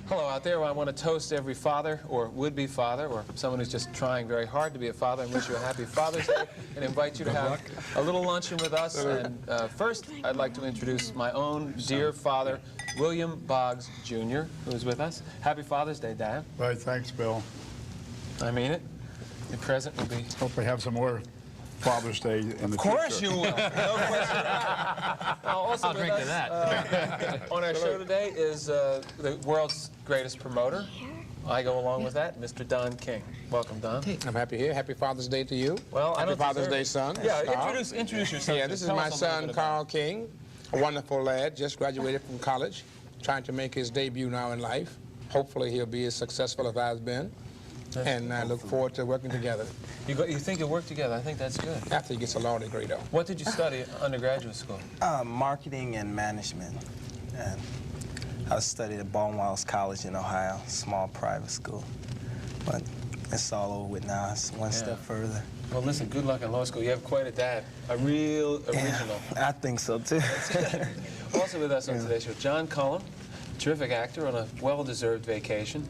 Hello out there. I want to toast every father or would-be father or someone who's just trying very hard to be a father and wish you a happy Father's Day and invite you to have a little luncheon with us. And first, I'd like to introduce my own dear father, William Boggs, Jr., who is with us. Happy Father's Day, Dad. Right, thanks, Bill. I mean it. The present will be... Hope we have some more Father's Day in the future. Of course you will. No question. Also I'll drink to that. On our show today is the world's greatest promoter. I go along with that, Mr. Don King. Welcome, Don. I'm happy here. Happy Father's Day to you. Well, happy Father's Day, son. Yeah, introduce yourself. Yeah, this is my son, Carl King, a wonderful lad, just graduated from college, trying to make his debut now in life. Hopefully he'll be as successful as I've been. And I look forward to working together. You think you'll work together? I think that's good. After he gets a law degree, though. What did you study at undergraduate school? Marketing and management. And I studied at Baldwin College in Ohio, small private school. But it's all over with now. It's one step further. Well, listen, good luck in law school. You have quite a dad, a real original. I think so, too. Also with us on today's show, John Collum, terrific actor on a well-deserved vacation.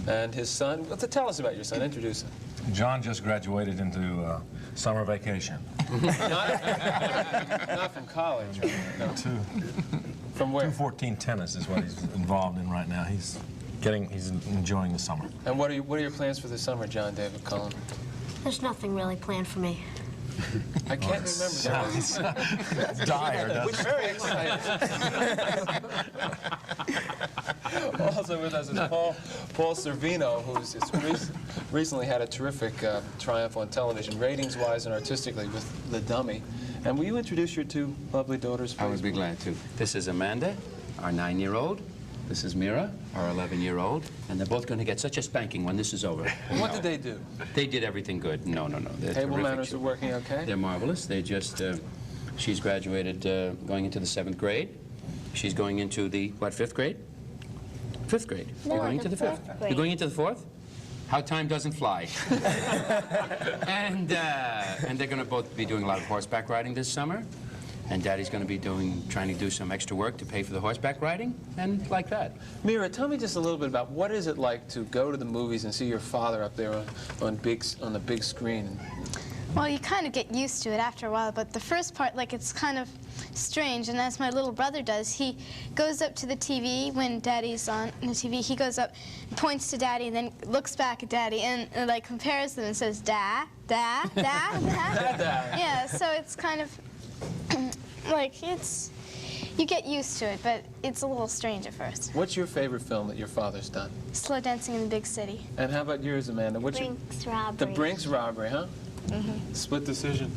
And his son, tell us about your son, introduce him. John just graduated into summer vacation. Not from college, right? No. From where? 214 tennis is what he's involved in right now. He's enjoying the summer. And what are your plans for the summer, John David Collum? There's nothing really planned for me. I can't remember that. Dire, doesn't Which is very exciting. Also with us is Paul Sorvino, who's recently had a terrific triumph on television, ratings-wise and artistically, with The Dummy. And will you introduce your two lovely daughters, please? I would be glad to. This is Amanda, our 9-year-old. This is Myra, our 11-year-old. And they're both going to get such a spanking when this is over. What did they do? They did everything good. No. They're Table terrific. manners are working okay? They're marvelous. They just, she's graduated going into the 7th grade. She's going into the, what, 5th grade? 5th grade. No, You're going the into the 5th. grade. You're going into the 4th? How time doesn't fly. And they're going to both be doing a lot of horseback riding this summer. And Daddy's going to be trying to do some extra work to pay for the horseback riding, and like that. Myra, tell me just a little bit about what is it like to go to the movies and see your father up there on the big screen. Well, you kind of get used to it after a while, but the first part, like, it's kind of strange. And as my little brother does, he goes up to the TV when Daddy's on the TV. He goes up, points to Daddy, and then looks back at Daddy and like compares them and says, "Da, da, da, da." Yeah, so it's kind of like you get used to it, but it's a little strange at first. What's your favorite film that your father's done? Slow Dancing in the Big City. And how about yours, Amanda? What's Brinks robbery. The Brinks robbery, huh? Mm-hmm. Split decision.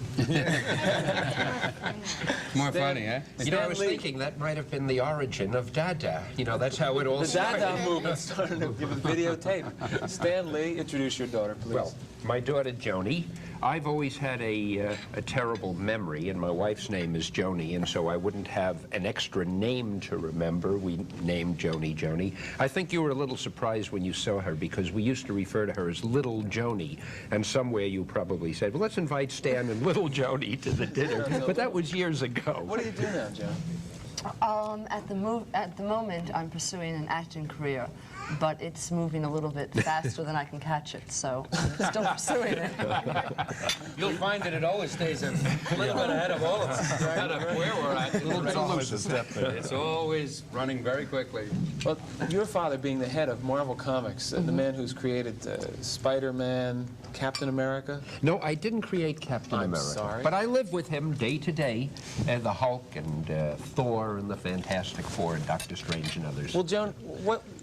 More funny, huh? You know, I was thinking that might have been the origin of Dada. You know, that's how it all started. The Dada movement started with videotape. Stan Lee, introduce your daughter, please. Well, my daughter, Joni. I've always had a terrible memory, and my wife's name is Joni, and so I wouldn't have an extra name to remember. We named Joni. I think you were a little surprised when you saw her, because we used to refer to her as Little Joni, and somewhere you probably said, well, let's invite Stan and Little Joni to the dinner. But that was years ago. What do you do now, Joan? At the moment, I'm pursuing an acting career, but it's moving a little bit faster than I can catch it, so I'm still pursuing it. You'll find that it always stays a little bit ahead of all of us. No matter where we're at, it's always running very quickly. Well, your father being the head of Marvel Comics, the man who's created Spider-Man, Captain America. No, I didn't create Captain America. Sorry. But I live with him day to day, the Hulk and Thor and the Fantastic Four and Doctor Strange and others. Well, Joan,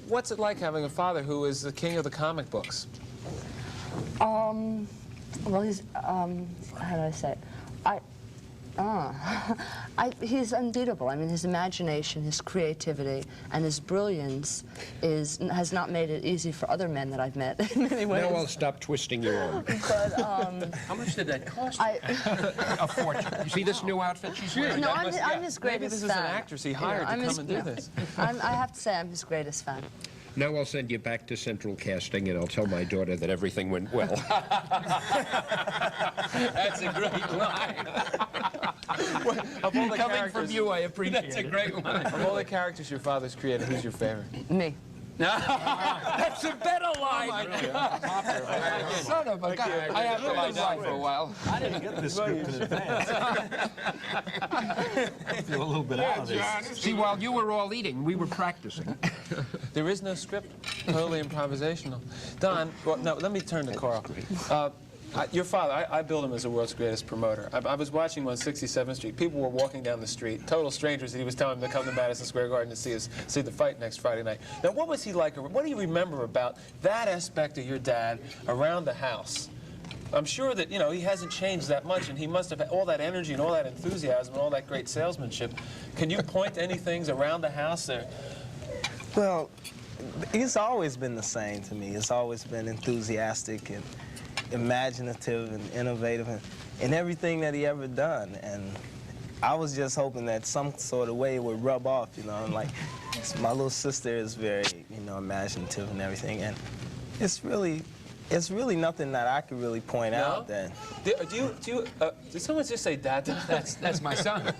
what's it like having a father who is the king of the comic books? Well, he's, how do I say it? He's unbeatable. I mean, his imagination, his creativity, and his brilliance has not made it easy for other men that I've met in many ways. Now I'll stop twisting you on. But, how much did that cost? A fortune. You see this new outfit she's wearing? No, I'm his greatest fan. Maybe this is an actress he hired to come and do this. I have to say I'm his greatest fan. Now I'll send you back to Central Casting, and I'll tell my daughter that everything went well. That's a great line. Coming from you, I appreciate it. That's a great line. Of all the characters your father's created, who's your favorite? Me. That's a better line. Son of a gun. I have to lie down for a while. I didn't get this script in advance. I feel a little bit out of this. See, while you were all eating, we were practicing. There is no script, totally improvisational. Don, well, no, let me turn to Carl. Your father, I billed him as the world's greatest promoter. I was watching him on 67th Street. People were walking down the street, total strangers, and he was telling them to come to Madison Square Garden to see the fight next Friday night. Now, what was he like? What do you remember about that aspect of your dad around the house? I'm sure that, you know, he hasn't changed that much, and he must have had all that energy and all that enthusiasm and all that great salesmanship. Can you point to any things around the house there? Well, he's always been the same to me. He's always been enthusiastic and imaginative and innovative in everything that he ever done. And I was just hoping that some sort of way it would rub off, you know. And like, my little sister is very, you know, imaginative and everything. And it's really nothing that I could really point out that. Did someone just say Dad? That's my son.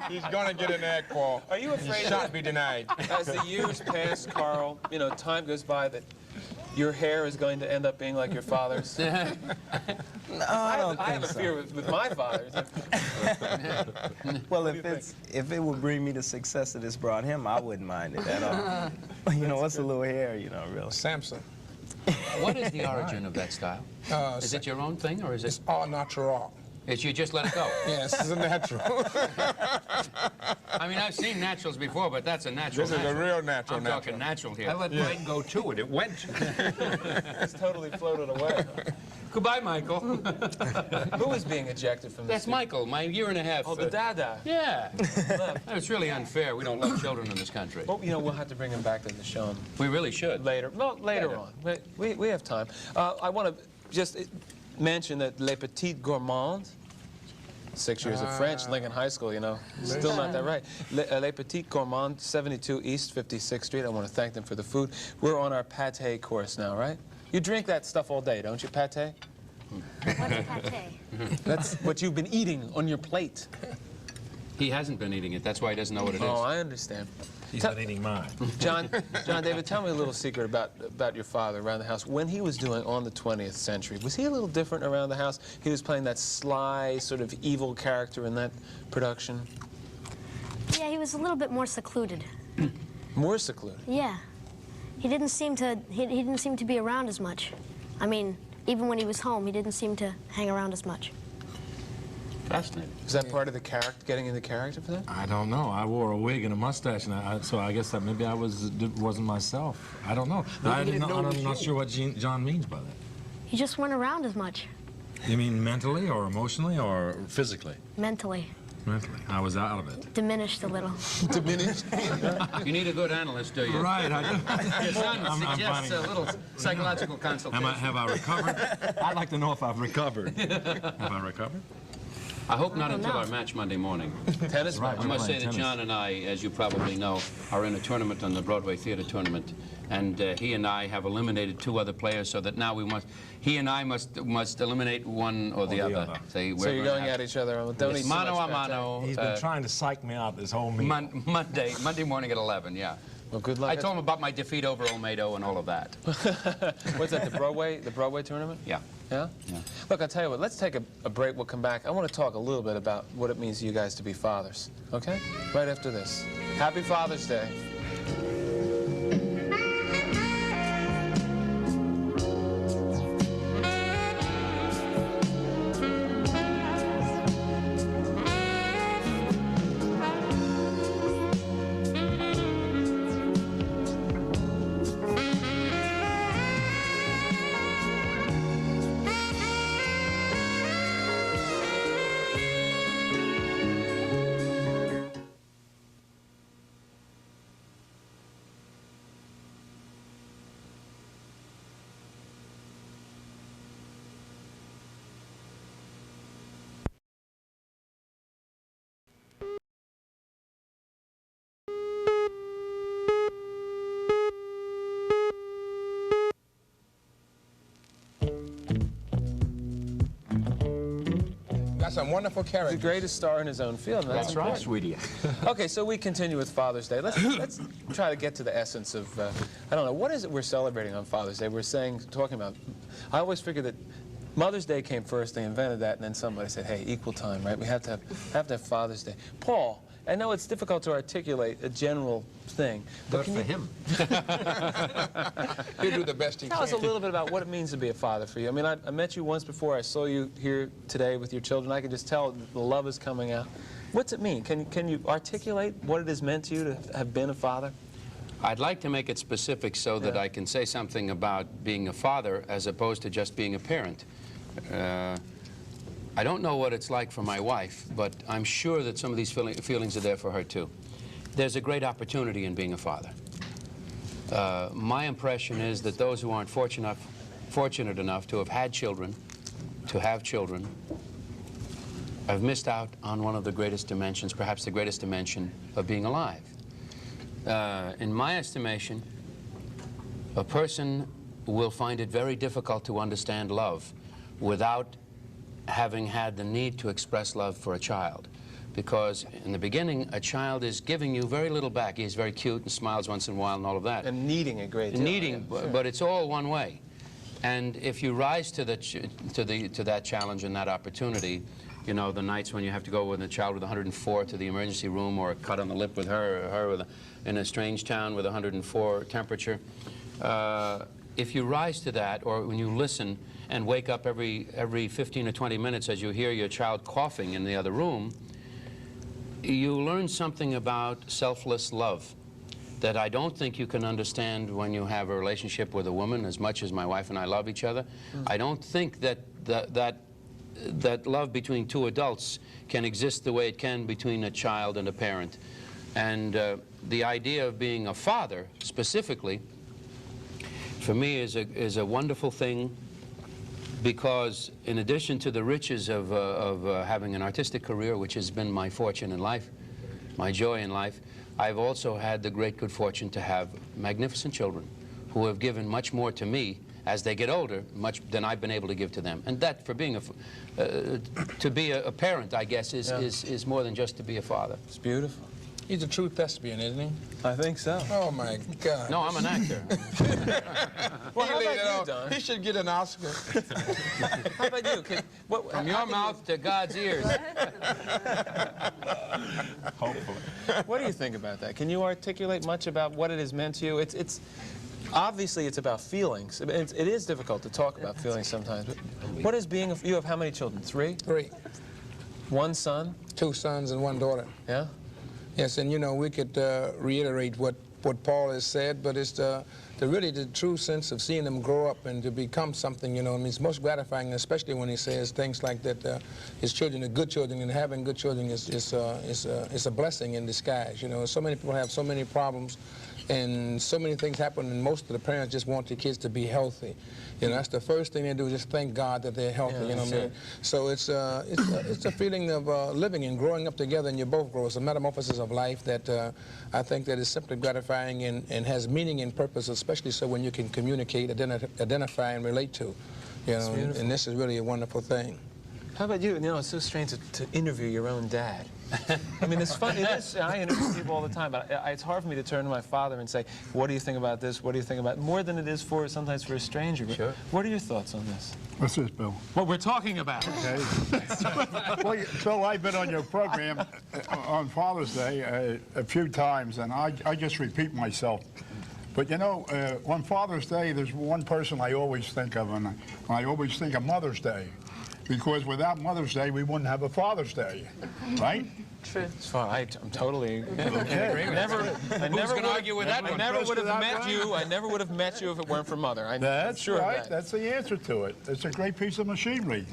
He's gonna get an egg, Paul. Are you afraid He shan't be denied. as the years pass, Carl, you know, time goes by, that your hair is going to end up being like your father's? No, I don't I have think a so. fear with my father's. Well, if it would bring me the success that it's brought him, I wouldn't mind it at all. You know, what's a little hair, you know, really. Samson. What is the origin of that style? Is it your own thing, or is it? It's all natural. It's you just let it go? Yes, it's a natural. I mean, I've seen naturals before, but that's a natural. This is a real natural. I'm talking natural here. I let mine go too, and it went. It's totally floated away. Goodbye, Michael. Who is being ejected from this? That's Michael, my year-and-a-half. Oh, the Dada. Yeah. It's really unfair. We don't love children in this country. Well, you know, we'll have to bring him back to the show We really should. later. No, later on. We have time. I want to just mention that Les Petites Gourmandes, 6 years of French, Lincoln High School, you know. Still not that right. Les Petites Gourmandes, 72 East 56th Street. I want to thank them for the food. We're on our pâté course now, right? You drink that stuff all day, don't you, pâté? What's pâté? That's what you've been eating on your plate. He hasn't been eating it. That's why he doesn't know what it is. Oh, I understand. He's not eating mine. John David, tell me a little secret about your father around the house. When he was doing On the 20th Century, was he a little different around the house? He was playing that sly, sort of evil character in that production? Yeah, he was a little bit more secluded. More secluded? Yeah. He didn't seem to be around as much. I mean, even when he was home, he didn't seem to hang around as much. Fascinating. Was that part of the character, getting in the character for that? I don't know. I wore a wig and a mustache, and so I guess that maybe I wasn't myself. I don't know. I'm not sure what John means by that. He just weren't around as much. You mean mentally or emotionally or physically? Mentally. Mentally. I was out of it. Diminished a little. Diminished? You need a good analyst, do you? Right, I do. Your son I'm suggests finding- a little psychological consultation. Have I recovered? I'd like to know if I've recovered. Have I recovered? I hope not until our match Monday morning. Tennis Right. match. I must say that Tennis. John and I, as you probably know, are in a tournament on the Broadway Theater Tournament, and he and I have eliminated 2 other players, so that now he and I must eliminate one or the other. So you're going at each other. Don't eat so Mano much a mano. He's been trying to psych me out this whole meeting. Monday morning at 11. Yeah. Well, good luck. I told him about my defeat over Olmedo and all of that. What's that? The Broadway tournament? Yeah. Yeah? Yeah. Look, I'll tell you what, let's take a break. We'll come back. I want to talk a little bit about what it means to you guys to be fathers, okay? Right after this. Happy Father's Day. That's a wonderful character. The greatest star in his own field. And that's right, important. sweetie. Okay, so we continue with Father's Day. Let's try to get to the essence of, I don't know, what is it we're celebrating on Father's Day? We're talking about, I always figure that Mother's Day came first, they invented that, and then somebody said, hey, equal time, right? We have to have Father's Day. Paul, I know it's difficult to articulate a general thing, but can for you him. He'll do the best he tell can. us a little bit about what it means to be a father for you? I mean, I met you once before. I saw you here today with your children. I can just tell the love is coming out. What's it mean? Can you articulate what it has meant to you to have been a father? I'd like to make it specific so that I can say something about being a father as opposed to just being a parent. I don't know what it's like for my wife, but I'm sure that some of these feelings are there for her too. There's a great opportunity in being a father. My impression is that those who aren't fortunate enough to have had children, have missed out on one of the greatest dimensions, perhaps the greatest dimension of being alive. In my estimation, a person will find it very difficult to understand love without having had the need to express love for a child. Because in the beginning, a child is giving you very little back. He's very cute and smiles once in a while and all of that. And needing a great deal. Needing, yeah, sure. But it's all one way. And if you rise to that challenge and that opportunity, you know, the nights when you have to go with a child with 104 to the emergency room, or a cut on the lip with her, or her with in a strange town with 104 temperature, if you rise to that, or when you listen and wake up every 15 or 20 minutes as you hear your child coughing in the other room, you learn something about selfless love that I don't think you can understand when you have a relationship with a woman as much as my wife and I love each other. I don't think that love between two adults can exist the way it can between a child and a parent. And the idea of being a father, specifically, for me is a wonderful thing, because in addition to the riches of having an artistic career, which has been my fortune in life, my joy in life, I've also had the great good fortune to have magnificent children who have given much more to me as they get older, much than I've been able to give to them. And that, for being to be a parent, I guess, is more than just to be a father. It's beautiful. He's a true thespian, isn't he? I think so. Oh, my God. No, I'm an actor. Well, how about you, Don? He should get an Oscar. How about you? From your mouth to God's ears. Hopefully. What do you think about that? Can you articulate much about what it has meant to you? It's obviously it's about feelings. It is difficult to talk about feelings sometimes. But what is being you have how many children? 3? 3. One son? 2 sons and 1 daughter. Yeah? Yes, and you know, we could reiterate what Paul has said, but it's really the true sense of seeing them grow up and to become something, you know. I mean, it's most gratifying, especially when he says things like that his children are good children, and having good children is a blessing in disguise, you know. So many people have so many problems, and so many things happen, and most of the parents just want their kids to be healthy. You know, that's the first thing they do, just thank God that they're healthy, you know what I mean? So it's a feeling of living and growing up together, and you both grow. It's a metamorphosis of life that I think that is simply gratifying and has meaning and purpose, especially so when you can communicate, identify, and relate to. You know, and this is really a wonderful thing. How about you? You know, it's so strange to interview your own dad. I mean, it's fun. It is. I interview people all the time, but it's hard for me to turn to my father and say, "What do you think about this? What do you think about?" More than it is sometimes for a stranger. Sure. What are your thoughts on this? What's this, Bill? What we're talking about. Okay. Well, so I've been on your program on Father's Day a few times, and I just repeat myself. But you know, on Father's Day, there's one person I always think of, and I always think of Mother's Day. Because without Mother's Day, we wouldn't have a Father's Day, right? True. It's fine. I'm totally in agreement. Who's going to argue with that one? I never would have met you. I never would have met you if it weren't for Mother. That's sure right. of that. That's the answer to it. It's a great piece of machinery.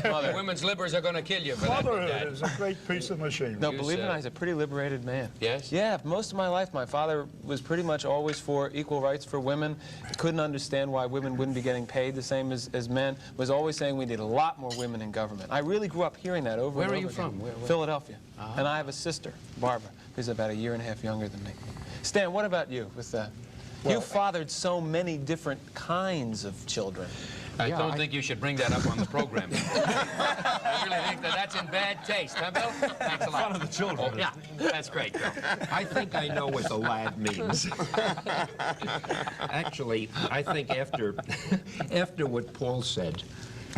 Mother. Women's livers are going to kill you for that. Motherhood is a great piece of machinery. No, believe it or not, he's a pretty liberated man. Yes? Yeah, most of my life, my father was pretty much always for equal rights for women. He couldn't understand why women wouldn't be getting paid the same as men. Was always saying we need a lot more women in government. I really grew up hearing that over and over again. Where are you from? Where? Philadelphia. And I have a sister, Barbara, who's about 1.5 years younger than me. Stan, what about you with that? You fathered so many different kinds of children. I don't think you should bring that up on the program. I really think that's in bad taste, huh, Bill? Thanks a lot. Fun of the children. Oh, yeah, that's great, Bill. I think I know what the lad means. Actually, I think after what Paul said,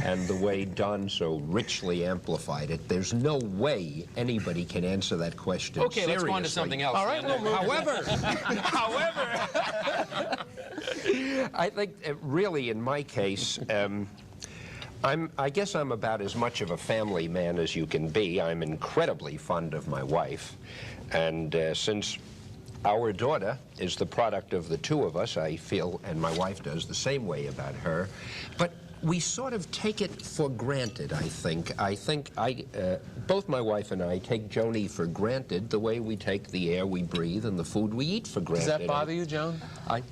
and the way Don so richly amplified it, there's no way anybody can answer that question Okay, seriously. let's go on to something else. All right, we'll move. However, I think really in my case, I guess I'm about as much of a family man as you can be. I'm incredibly fond of my wife, and since our daughter is the product of the two of us, I feel, and my wife does, the same way about her. But we sort of take it for granted, I think. Both my wife and I take Joni for granted the way we take the air we breathe and the food we eat for granted. Does that bother you, Joan? I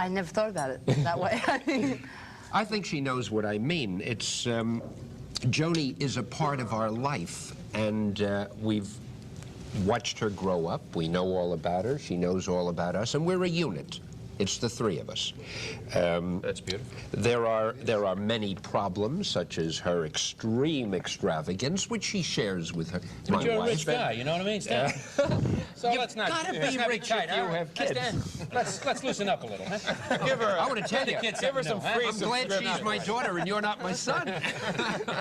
never thought about it that way. I think she knows what I mean. It's, Joni is a part of our life, and we've watched her grow up. We know all about her. She knows all about us, and we're a unit. It's the three of us. That's beautiful. There are many problems, such as her extreme extravagance, which she shares with her. But you're a wife. rich guy, you know what I mean, Stan? So let's not gotta let's be not rich tight, if you huh? have kids. Stan, let's loosen up a little, huh? Give her. I want to tell you, Give her some free I'm glad she's my daughter and you're not my son.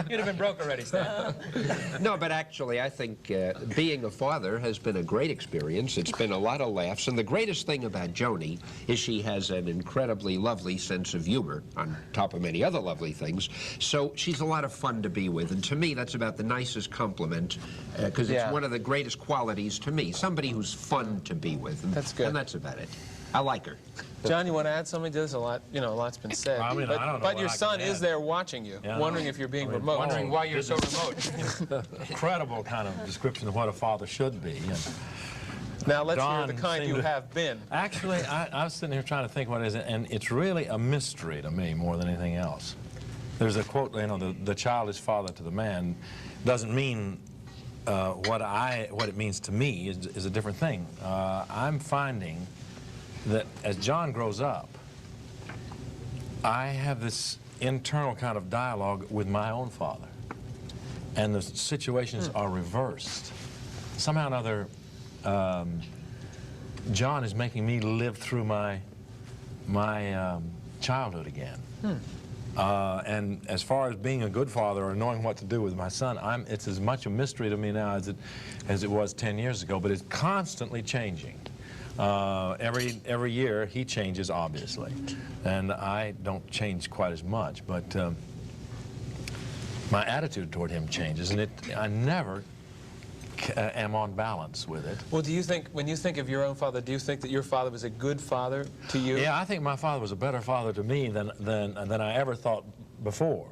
You'd have been broke already, Stan. No, but actually, I think being a father has been a great experience. It's been a lot of laughs, and the greatest thing about Joni is she has an incredibly lovely sense of humor, on top of many other lovely things. So she's a lot of fun to be with, and to me, that's about the nicest compliment, because it's one of the greatest qualities to me. Somebody who's fun to be with. And, That's good. And that's about it. I like her. John, you want to add something to this? A lot, a lot's been said. I mean, I don't know but what your I can son is add. there watching you, wondering if you're being remote. Wondering why you're so remote. Incredible kind of description of what a father should be. And Now let's hear Don the kind you seemed to- have been. Actually, I was sitting here trying to think what it is, and it's really a mystery to me more than anything else. There's a quote, the child is father to the man, doesn't mean what it means to me is a different thing. I'm finding that as John grows up, I have this internal kind of dialogue with my own father, and the situations are reversed. Somehow or another, John is making me live through my childhood again. And as far as being a good father or knowing what to do with my son, it's as much a mystery to me now as it was 10 years ago, but it's constantly changing. Every year he changes, obviously, and I don't change quite as much, but my attitude toward him changes, and I never am on balance with it. Well, do you think, when you think of your own father, do you think that your father was a good father to you? Yeah, I think my father was a better father to me than I ever thought before.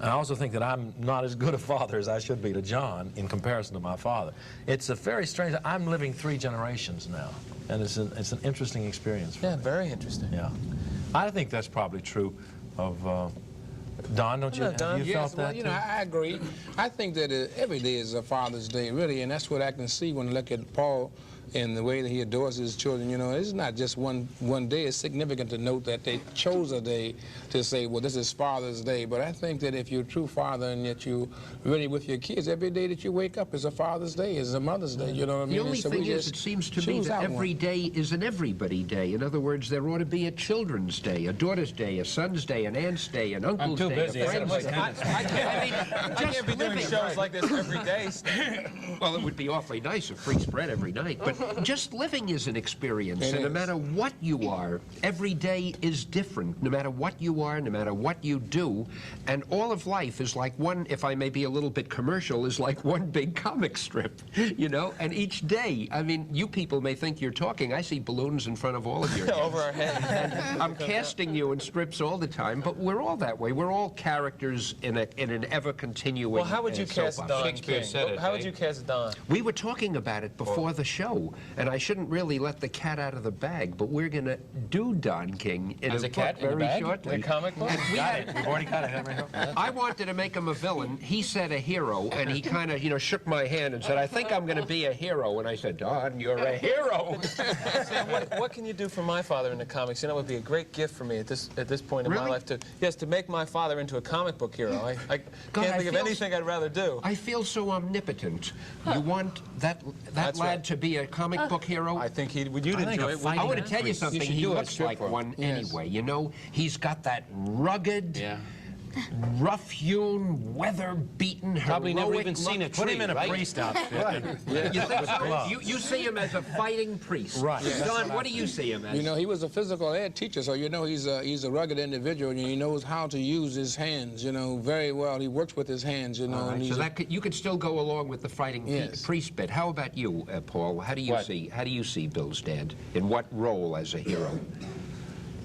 And I also think that I'm not as good a father as I should be to John in comparison to my father. It's a very strange, I'm living 3 generations now, and it's an interesting experience for me. Very interesting. Yeah. I think that's probably true of Don, don't you? Have you felt that? Well, I agree. I think that every day is a Father's Day, really, and that's what I can see when I look at Paul and the way that he adores his children. It's not just one day. It's significant to note that they chose a day to say, well, this is Father's Day. But I think that if you're a true father and yet you're really with your kids, every day that you wake up is a Father's Day, is a Mother's Day, you know what I mean? The only thing is, it seems to me that every day is an everybody day. In other words, there ought to be a children's day, a daughter's day, a son's day, an aunt's day, an uncle's day. I'm too busy. A friend's day. I can't be doing shows like this every day. Well, it would be awfully nice, a free spread every night. But just living is an experience, and no matter what you are, every day is different, no matter what you are, no matter what you do. And all of life is like one, if I may be a little bit commercial, is like one big comic strip, And each day, I mean, you people may think you're talking. I see balloons in front of all of your heads. Over our heads. And I'm casting you in strips all the time, but we're all that way. We're all characters in an ever-continuing Well, how would you cast soap Don opera. King? How would you cast Don? We were talking about it before the show. hero, and I shouldn't really let the cat out of the bag, but we're going to do Don King in As a a cat book in a very bag? shortly. The comic book? We had, We've already got it. I wanted to make him a villain. He said a hero, and he kind of, shook my hand and said, I think I'm going to be a hero. And I said, Don, you're a hero. Sam, what can you do for my father in the comics? You know, it would be a great gift for me at this point in my Really? life to make my father into a comic book hero. I can't think of anything I'd rather do. I feel so omnipotent. You want that That's lad right. to be a comic book hero? I think you'd enjoy it. I want to tell you something. should He do it. looks like for him. one Yes. anyway. You know, he's got that rugged, Yeah. rough-hewn, weather-beaten, Probably never heroic even seen a look. Put tree, him in a right? priest outfit. You think so? gloves. You see him as a fighting priest. Right. Don, what do you see him as? You know, he was a physical ed teacher, so you know he's a rugged individual, and he knows how to use his hands, very well. He works with his hands, All right, and so that you could still go along with the fighting Yes. priest bit. How about you, Paul? How do you see Bill's dad? In what role as a hero?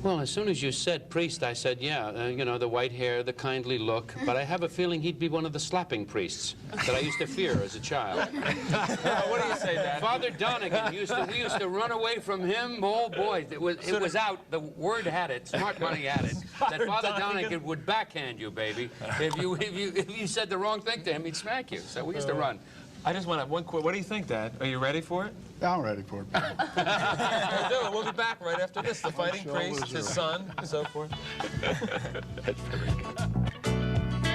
Well, as soon as you said priest, I said, yeah, the white hair, the kindly look, but I have a feeling he'd be one of the slapping priests that I used to fear as a child. What do you say, Dad? Father Donegan, we used to run away from him. Oh, boy, it was out. The word had it, smart money had it, that Father Donegan would backhand you, baby. If you said the wrong thing to him, he'd smack you. So we used to run. I just want to have one quick. What do you think, Dad? Are you ready for it? I'm ready for it. We'll do it. We'll be back right after this. The fighting shoulders priest, his are- son, and so forth. That's very good.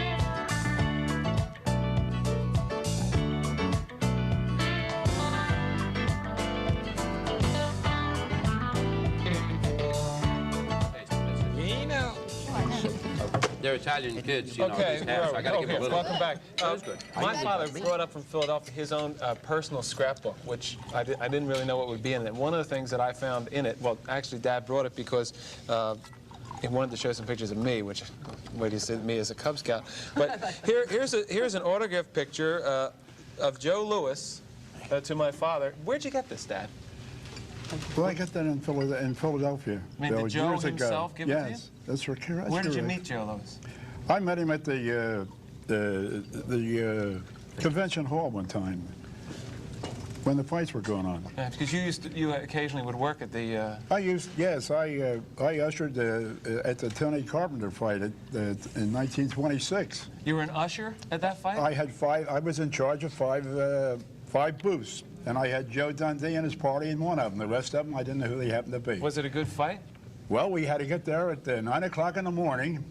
They're Italian kids, you know. Okay, these hats. I gotta give a little. welcome back. My father brought up from Philadelphia his own personal scrapbook, which I didn't really know what would be in it. One of the things that I found in it, well, actually, Dad brought it because he wanted to show some pictures of me, which, what he said, me as a Cub Scout. But here's an autograph picture of Joe Louis to my father. Where'd you get this, Dad? Well, I got that in Philadelphia. I mean, did Joe years ago. himself give it to you? Yes, that's right. Where did you meet Joe Louis? I met him at the convention hall one time when the fights were going on. Yeah, because you occasionally would work at the. I ushered at the Tony Carpenter fight in 1926. You were an usher at that fight? I had I was in charge of five booths, and I had Joe Dundee and his party in one of them. The rest of them, I didn't know who they happened to be. Was it a good fight? Well, we had to get there at 9 o'clock in the morning,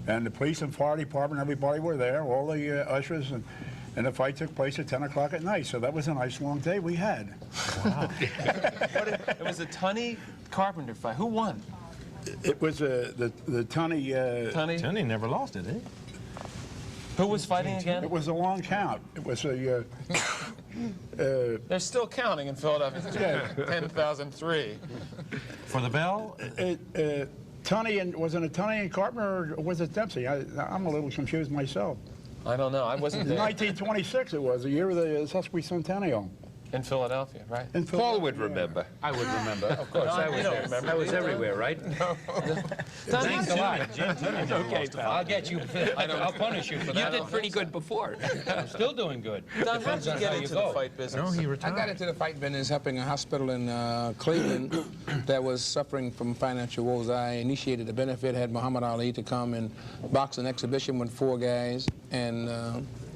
and the police and fire department, everybody were there, all the ushers, and the fight took place at 10 o'clock at night. So that was a nice long day we had. Wow. It was a Tunney Carpenter fight. Who won? It was the Tunney. Tunney? Tunney never lost, did he? Who was fighting again? It was a long count. It was a. They're still counting in Philadelphia. 10,003. For the bell? Tunney and was it a Tunney and Carpenter or was it Dempsey? I'm a little confused myself. I don't know. I wasn't In there. 1926 it was, the year of the sesquicentennial. In Philadelphia, right? In Paul would Philadelphia. remember. I would remember, of course. I was there. I was everywhere, right? Thanks a lot. Okay, pal. I'll get you. I'll punish you for You that. did pretty good before. I'm still doing good. Don, how did you get how you into go. the fight business? No, he I retired. got into the fight business helping a hospital in Cleveland that was suffering from financial woes. I initiated a benefit, had Muhammad Ali to come and box an exhibition with 4 guys, and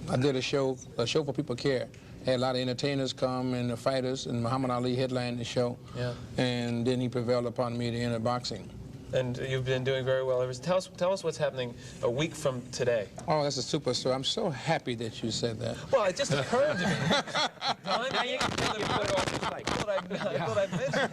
I did a show for people care. Had a lot of entertainers come and the fighters, and Muhammad Ali headlined the show. Yeah. And then he prevailed upon me to enter boxing. And you've been doing very well ever since. Tell us what's happening a week from today. Oh, that's a super story. I'm so happy that you said that. Well, it just occurred to me. Don, I thought I'd mention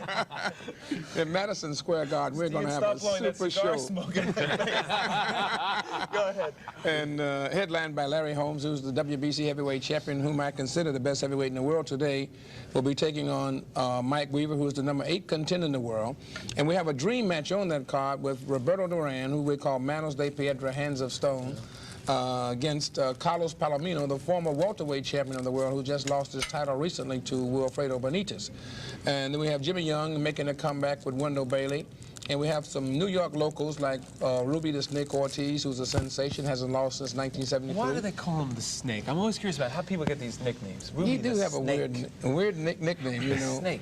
it. In Madison Square Garden, we're going to have Stop a blowing that super cigar show. smoke in my face. Go ahead. And headlined by Larry Holmes, who's the WBC heavyweight champion, whom I consider the best heavyweight in the world today, will be taking on Mike Weaver, who's the #8 contender in the world. And we have a dream match on that card with Roberto Duran, who we call Manos de Piedra, Hands of Stone, against Carlos Palomino, the former welterweight champion of the world, who just lost his title recently to Wilfredo Benitez. And then we have Jimmy Young making a comeback with Wendell Bailey. And we have some New York locals like Ruby the Snake Ortiz, who's a sensation, hasn't lost since 1973. Why do they call him the Snake? I'm always curious about how people get these nicknames. Ruby He the do have a Snake. weird nickname, you know. Snake.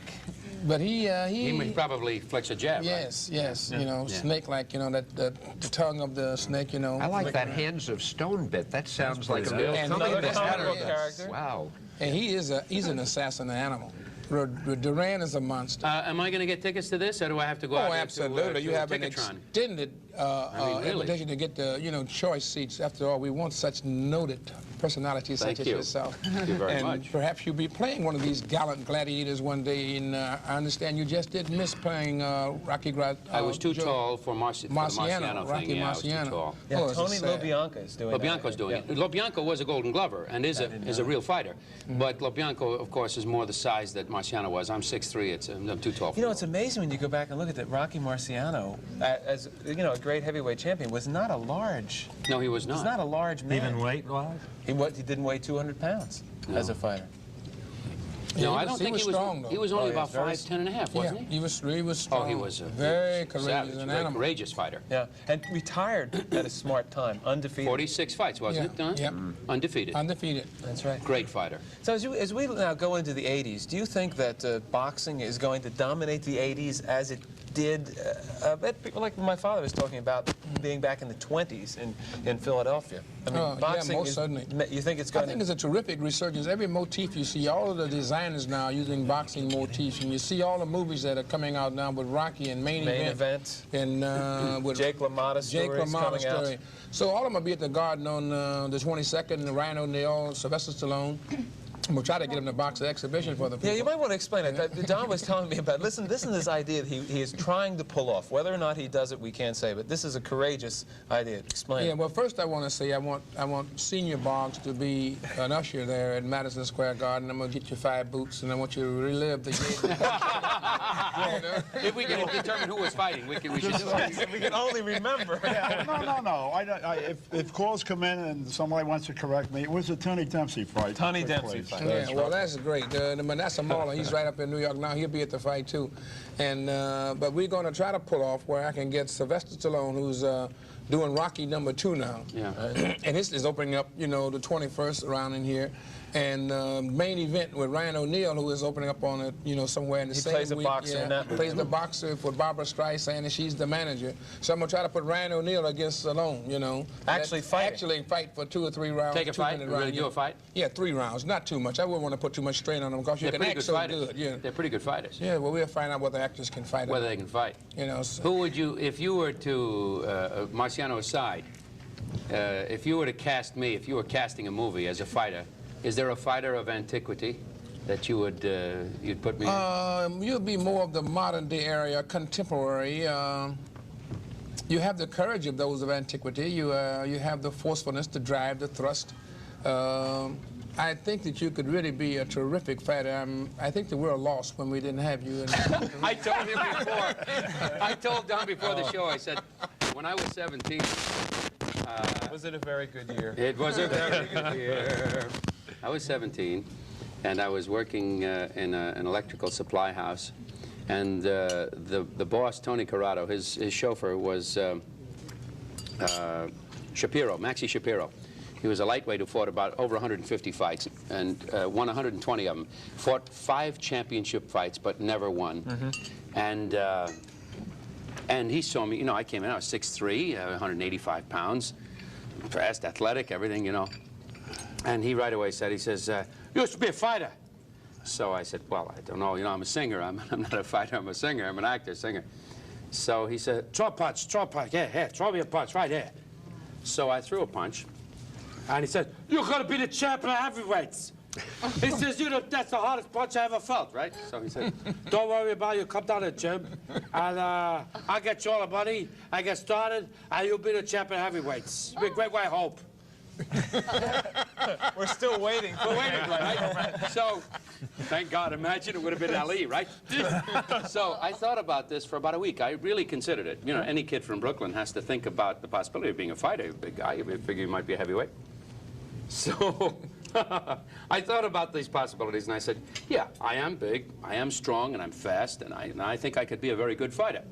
But he probably flicks a jab, yes, right? yes, you know, snake, like, you know, the tongue of the snake, you know. I like that Hands of Stone bit. That sounds like a real Another thing. comic book character. Wow. And he's an assassin animal. Duran is a monster. Am I going to get tickets to this, or do I have to go out there absolutely. to You have an Ticketron? extended really? invitation to get the, you know, choice seats. After all, we want such noted personalities such as yourself. Thank you very and much. Perhaps you'll be playing one of these gallant gladiators one day. And I understand you just did miss playing Rocky. I was too tall for Marciano thing. Rocky Yeah, I was too Marciano. tall. Yeah, Oh, Tony LoBianco is doing LoBianco's doing it. LoBianco was a Golden Glover and is a real fighter. But LoBianco, of course, is more the size that Marciano was. I'm 6'3". I'm too tall for You know, him. it's amazing when you go back and look at that. Rocky Marciano, as you know, a great heavyweight champion, was not a large. No, he was He was not. not a large man. Even weight-wise? He didn't weigh 200 pounds as a fighter. No, Yeah, I don't think he was strong, though. He was only yeah, about very 5'10" and a half, wasn't Yeah, he? he was strong. Oh, he was a very courageous, savage, an very animal. courageous fighter. Yeah, and retired at a smart time, undefeated. 46 fights, wasn't it, Don? Yep. Undefeated. Undefeated. That's right. Great fighter. So as we now go into the 80s, do you think that boxing is going to dominate the 80s as it did, like my father was talking about being back in the 20s in Philadelphia? I mean, boxing yeah, most certainly. You think it's going I think it's a terrific resurgence. Every motif you see, all of the designers now using boxing motifs, and you see all the movies that are coming out now with Rocky and Main Event. And with Jake LaMotta stories coming out. So all of them will be at the Garden on the 22nd, Ryan O'Neal, Sylvester Stallone. We'll try to get him to box the exhibition for the people. Yeah, you might want to explain it. Don was telling me about, listen to this idea that he is trying to pull off. Whether or not he does it, we can't say, but this is a courageous idea. Explain. Yeah, well, first I want to say I want Senior Boggs to be an usher there at Madison Square Garden. I'm going to get you 5 boots, and I want you to relive the years. If we can determine who was fighting, we should do it. We can only remember. No. If calls come in and somebody wants to correct me, it was a Tony Dempsey fight. Tony Dempsey fight. Yeah, well, that's great. That's a mauler. He's right up in New York now. He'll be at the fight, too. And but we're going to try to pull off where I can get Sylvester Stallone, who's doing Rocky #2 now. Yeah. And this is opening up, you know, the 21st around in here. And Main Event with Ryan O'Neal, who is opening up on it, you know, somewhere in the same week. He plays a boxer in that movie. Plays the boxer for Barbara Streisand, and she's the manager. So I'm going to try to put Ryan O'Neal against Stallone, you know. Actually fight for 2 or 3 rounds. Take a fight? Really do a fight? Yeah, 3 rounds. Not too much. I wouldn't want to put too much strain on them because you can act so good. Yeah. They're pretty good fighters. Yeah, well, we'll find out whether actors can fight. Whether they can fight. You know. So. Who would you, if you were to, Marciano aside, if you were to cast me, if you were casting a movie as a fighter, is there a fighter of antiquity that you would, you'd put me in? You'd be more of the modern day area, contemporary. You have the courage of those of antiquity. You have the forcefulness, the drive, the thrust. I think that you could really be a terrific fighter. I think that we're lost when we didn't have you. I told him before. I told Don before the show, I said, when I was 17... was it a very good year? It was a very good year. I was 17, and I was working in an electrical supply house, and the boss, Tony Corrado, his chauffeur was Shapiro, Maxie Shapiro. He was a lightweight who fought about over 150 fights and won 120 of them. Fought 5 championship fights, but never won. And he saw me, you know, I came in, I was 6'3", 185 pounds, fast, athletic, everything, you know. And he right away said, he says, you used to be a fighter. So I said, well, I don't know, you know, I'm a singer. I'm not a fighter, I'm a singer. I'm an actor, singer. So he said, throw a punch, here, throw me a punch right here. So I threw a punch, and he said, you're gonna be the champion of heavyweights. He says, you know, that's the hardest punch I ever felt, right? So he said, don't worry about it, you come down to the gym, and I'll get you all the money, I get started, and you'll be the champion of heavyweights. It'll be a great way, I hope. We're still waiting. We're waiting, right? So, thank God, imagine it would have been Ali, right? So I thought about this for about a week. I really considered it. You know, any kid from Brooklyn has to think about the possibility of being a fighter. A big guy, you figure he might be a heavyweight. So I thought about these possibilities, and I said, yeah, I am big, I am strong, and I'm fast, and I think I could be a very good fighter.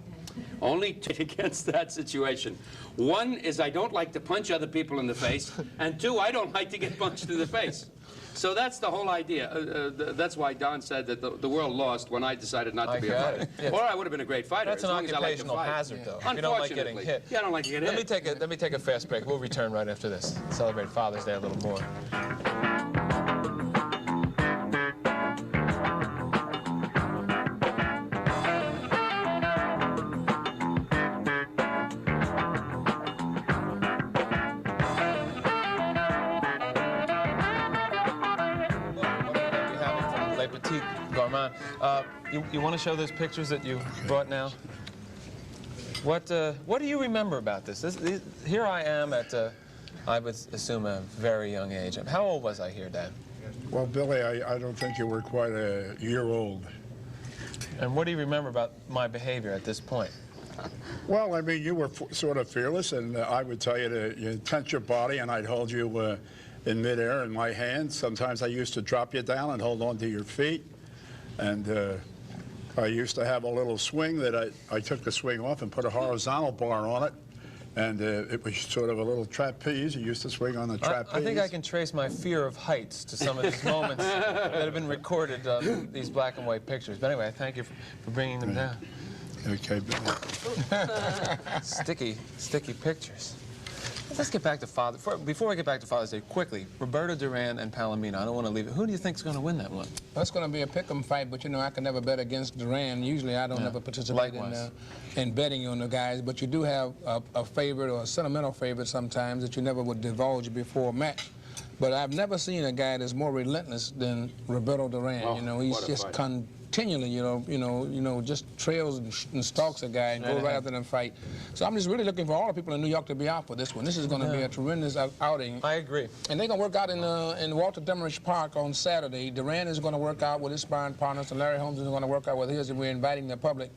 Only against that situation. One is I don't like to punch other people in the face, and two, I don't like to get punched in the face. So that's the whole idea. That's why Don said that the world lost when I decided not to be a fighter. Yes. Or I would have been a great fighter. That's as an long as I liked to occupational fight. hazard, though. Yeah. You don't like getting hit. Yeah, I don't like to get hit. Let me take a fast break. We'll return right after this. Celebrate Father's Day a little more. You want to show those pictures that you brought now? What do you remember about this? Here I am at, I would assume, a very young age. How old was I here, Dad? Well, Billy, I don't think you were quite a year old. And what do you remember about my behavior at this point? Well, I mean, you were sort of fearless, and I would tell you to tense your body, and I'd hold you in midair in my hands. Sometimes I used to drop you down and hold on to your feet. And I used to have a little swing that I took the swing off and put a horizontal bar on it. And it was sort of a little trapeze. You used to swing on the trapeze. I think I can trace my fear of heights to some of these moments that have been recorded on these black and white pictures. But anyway, thank you for bringing them down. Okay, Billy. Sticky pictures. Let's get back to before we get back to Father's Day, quickly, Roberto Duran and Palomino. I don't want to leave it. Who do you think is going to win that one? Well, it's going to be a pick'em fight, but you know I can never bet against Duran. Usually I don't ever participate in betting on the guys, but you do have a favorite or a sentimental favorite sometimes that you never would divulge before a match. But I've never seen a guy that's more relentless than Roberto Duran. Oh, you know, he's just continually, just trails and stalks a guy and goes right after them fight. So I'm just really looking for all the people in New York to be out for this one. This is going to be a tremendous outing. I agree. And they're going to work out in Walter Demarest Park on Saturday. Duran is going to work out with his sparring partners, and Larry Holmes is going to work out with his, and we're inviting the public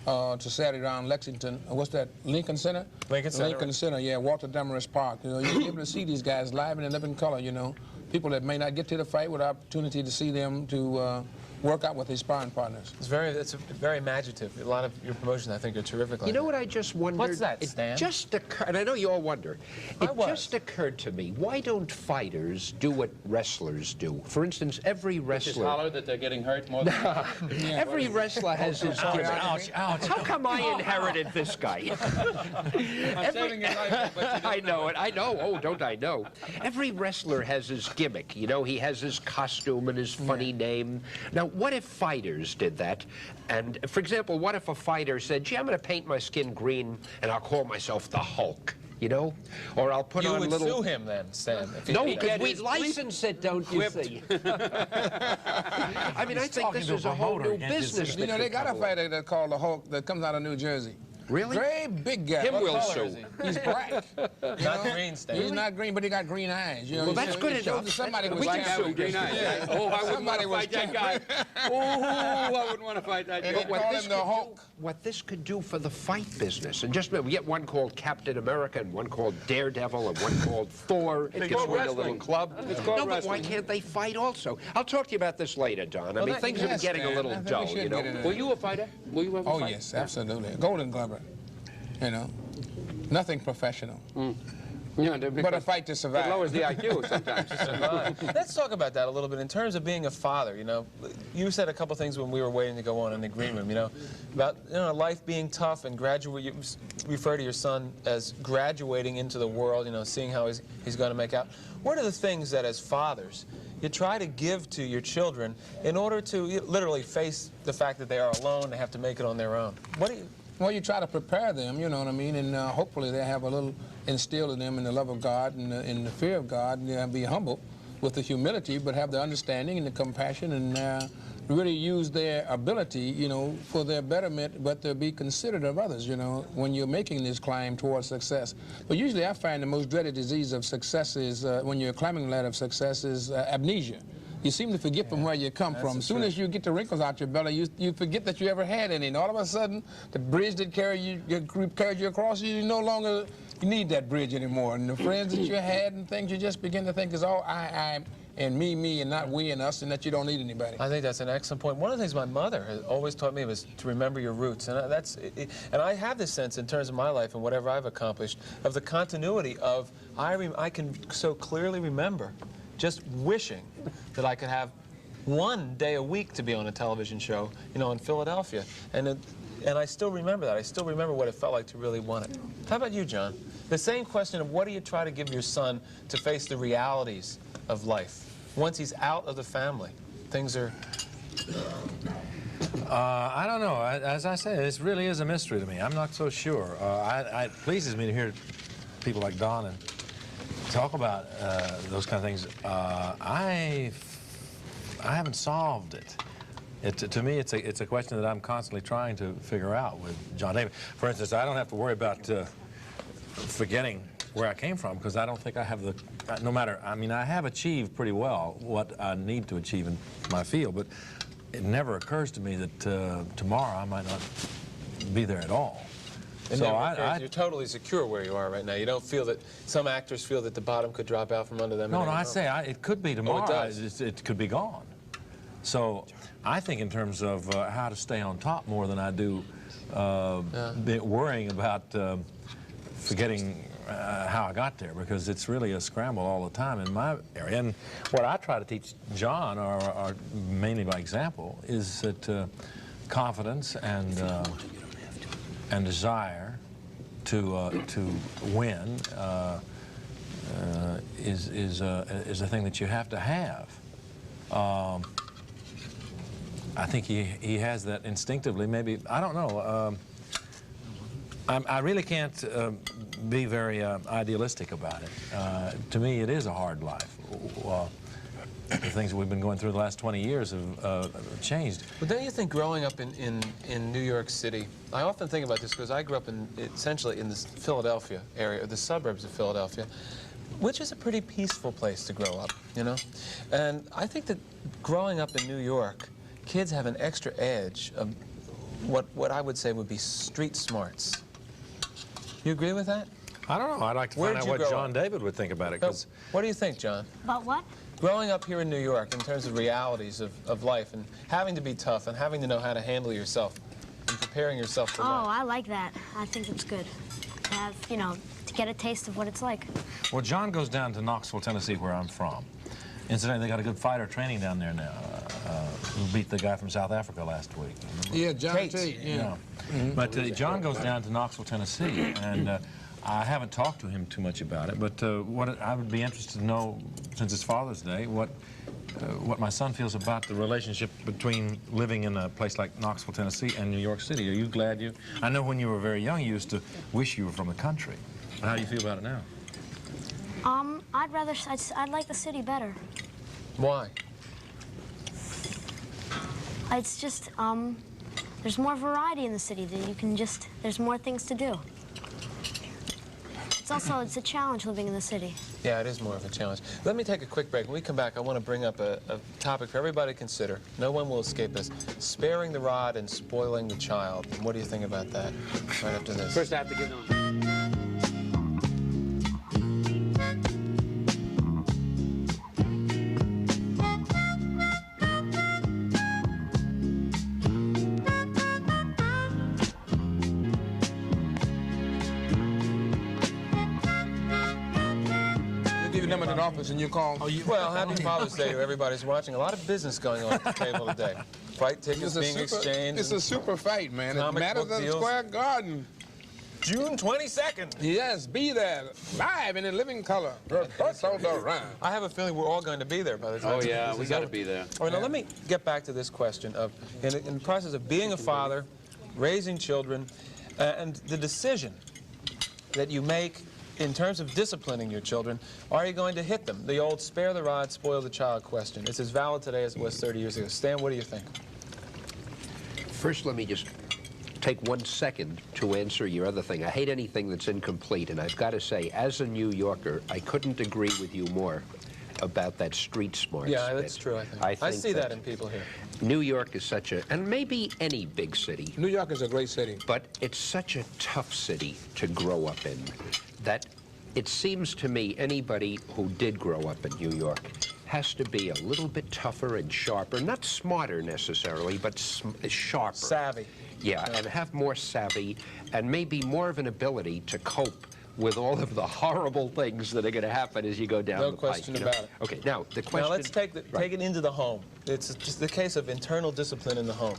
to Saturday around Lexington. What's that? Lincoln Center? Lincoln Center. Lincoln Center, yeah, Walter Demarest Park. You know, you'll be able to see these guys live and in living color, you know. People that may not get to the fight with the opportunity to see them to work out with his sparring partners. It's very imaginative. A lot of your promotions, I think, are terrific. You know what I just wondered? What's that, Stan? It just occurred, and I know you all wonder. It just occurred to me, why don't fighters do what wrestlers do? For instance, every wrestler... Just holler that they're getting hurt more than... Every wrestler has his... Ouch, ouch. How come I inherited this guy? I'm saving your life, but you I know it. I know. Oh, don't I know? Every wrestler has his gimmick. You know, he has his costume and his funny name. Now, what if fighters did that? And, for example, what if a fighter said, gee, I'm going to paint my skin green and I'll call myself the Hulk? You know? Or I'll put on little... You would sue him then, Stan. No, because we license it, don't you see? I mean, I think this is a whole new business. You know, they got a fighter that's called the Hulk that comes out of New Jersey. Really? Great big guy. Him will color sue. He's black. Not green, Stan. He's not green, but he got green eyes. You know, Well, that's good it shows enough. that somebody We was can like sue green eyes. Yeah. Oh, I wouldn't want Somebody to was fight that guy. Oh, I wouldn't want to fight that And guy. they call him the Hulk. What this could do for the fight business, and just we get one called Captain America and one called Daredevil and one called Thor. It gets called in a little wrestling. club. It's called No, but why wrestling. can't they fight also? I'll talk to you about this later, Don. I mean, things have been getting a little I think we dull, should you know. get into Were you a fighter? Were you ever a Oh, fighter? yes, absolutely. A Golden Glover. You know, nothing professional. Yeah, But a fight to survive. It lowers the IQ sometimes. Let's talk about that a little bit in terms of being a father. You know, you said a couple things when we were waiting to go on in the green room. You know, about life being tough and graduate. You refer to your son as graduating into the world. You know, seeing how he's going to make out. What are the things that, as fathers, you try to give to your children in order to literally face the fact that they are alone, they have to make it on their own? What do you? Well, you try to prepare them, you know what I mean, and hopefully they have a little instilled in them in the love of God and in the fear of God, and be humble with the humility, but have the understanding and the compassion, and really use their ability, you know, for their betterment, but to be considerate of others, you know, when you're making this climb towards success. But usually I find the most dreaded disease of success is, when you're climbing the ladder of success, is amnesia. You seem to forget from where you come from. As soon as you get the wrinkles out your belly, you forget that you ever had any. And all of a sudden, the bridge that carried you across, you no longer need that bridge anymore. And the friends that you had and things, you just begin to think is, oh, and me, and not we and us, and that you don't need anybody. I think that's an excellent point. One of the things my mother has always taught me was to remember your roots, and and I have this sense in terms of my life and whatever I've accomplished of the continuity of I can so clearly remember just wishing that I could have one day a week to be on a television show, you know, in Philadelphia, and I still remember that. I still remember what it felt like to really want it. How about you, John? The same question of what do you try to give your son to face the realities of life once he's out of the family? Things are... I don't know. As I say, this really is a mystery to me. I'm not so sure. It pleases me to hear people like Don and talk about those kind of things. I haven't solved it. To me, it's a question that I'm constantly trying to figure out with John David. For instance, I don't have to worry about forgetting where I came from, because I don't think I have the, no matter, I mean, I have achieved pretty well what I need to achieve in my field, but it never occurs to me that tomorrow I might not be there at all. You're totally secure where you are right now. You don't feel that some actors feel that the bottom could drop out from under them? No, I say it could be tomorrow. Oh, it does? It could be gone. So I think in terms of how to stay on top more than I do worrying about forgetting how I got there, because it's really a scramble all the time in my area. And what I try to teach John, or mainly by example, is that confidence and desire to win is a thing that you have to have. I think he has that instinctively. Maybe, I don't know. I really can't be very idealistic about it. To me, it is a hard life. The things that we've been going through the last 20 years have changed. But don't you think growing up in New York City, I often think about this because I grew up essentially in the Philadelphia area, or the suburbs of Philadelphia, which is a pretty peaceful place to grow up, you know? And I think that growing up in New York, kids have an extra edge of what I would say would be street smarts. You agree with that? I don't know. I'd like to find out what John David would think about it. So, what do you think, John? About what? Growing up here in New York, in terms of realities of life, and having to be tough, and having to know how to handle yourself, and preparing yourself for life. Oh, I like that. I think it's good to have, you know, to get a taste of what it's like. Well, John goes down to Knoxville, Tennessee, where I'm from. Incidentally, they got a good fighter training down there now, who beat the guy from South Africa last week. Yeah, John Tate. Yeah. But John goes down to Knoxville, Tennessee, and I haven't talked to him too much about it, but what I would be interested to know, since it's Father's Day, what my son feels about the relationship between living in a place like Knoxville, Tennessee, and New York City. Are you glad you... I know when you were very young, you used to wish you were from the country. How do you feel about it now? I'd like the city better. Why? It's just, there's more variety in the city. That you can just, there's more things to do. It's a challenge living in the city. Yeah, it is more of a challenge. Let me take a quick break. When we come back, I want to bring up a topic for everybody to consider. No one will escape this. Sparing the rod and spoiling the child. What do you think about that? Right after this. First, I have to give them... Limited office and you call. Oh, well, happy Father's Day to everybody's watching. A lot of business going on at the table today. Fight tickets being exchanged. It's a super fight, man. At Madison Square Garden. June 22nd. Yes, be there, live and in living color. I have a feeling we're all going to be there by the time. Oh yeah, we got to be there. All right, now let me get back to this question of, in the process of being a father, raising children, and the decision that you make in terms of disciplining your children, are you going to hit them? The old spare the rod, spoil the child question. It's as valid today as it was 30 years ago. Stan, what do you think? First, let me just take 1 second to answer your other thing. I hate anything that's incomplete, and I've got to say, as a New Yorker, I couldn't agree with you more about that street smarts. Yeah, that's true, I think. I see that in people here. New York is such a, and maybe any big city. New York is a great city. But it's such a tough city to grow up in that it seems to me anybody who did grow up in New York has to be a little bit tougher and sharper, not smarter necessarily, but sharper. Savvy. Yeah, and have more savvy and maybe more of an ability to cope with all of the horrible things that are going to happen as you go down the pike. No question about it. Okay, now the question... Now let's take it into the home. It's just the case of internal discipline in the home.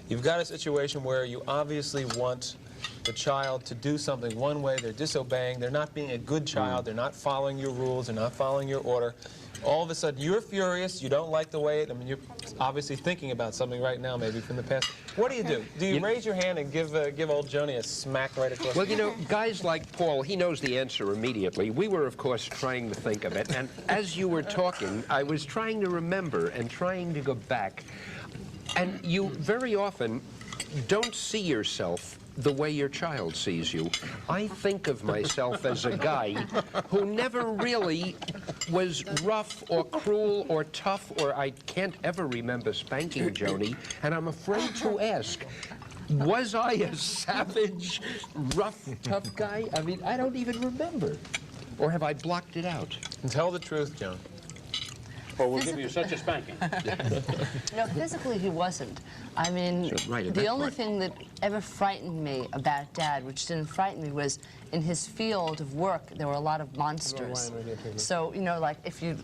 You've got a situation where you obviously want the child to do something one way, they're disobeying, they're not being a good child, they're not following your rules, they're not following your order. All of a sudden, you're furious, you don't like the way I mean, you're obviously thinking about something right now, maybe from the past. What do? Do you raise your hand and give old Joni a smack right across Well, the you know, guys like Paul, he knows the answer immediately. We were, of course, trying to think of it, and as you were talking, I was trying to remember and trying to go back, and you very often don't see yourself the way your child sees you. I think of myself as a guy who never really was rough or cruel or tough, or I can't ever remember spanking Joni, and I'm afraid to ask, was I a savage, rough, tough guy? I mean, I don't even remember. Or have I blocked it out? And tell the truth, Joan. Or we'll give you such a spanking. No, physically he wasn't. I mean, the only thing that ever frightened me about Dad, which didn't frighten me, was in his field of work, there were a lot of monsters. So, you know, like if you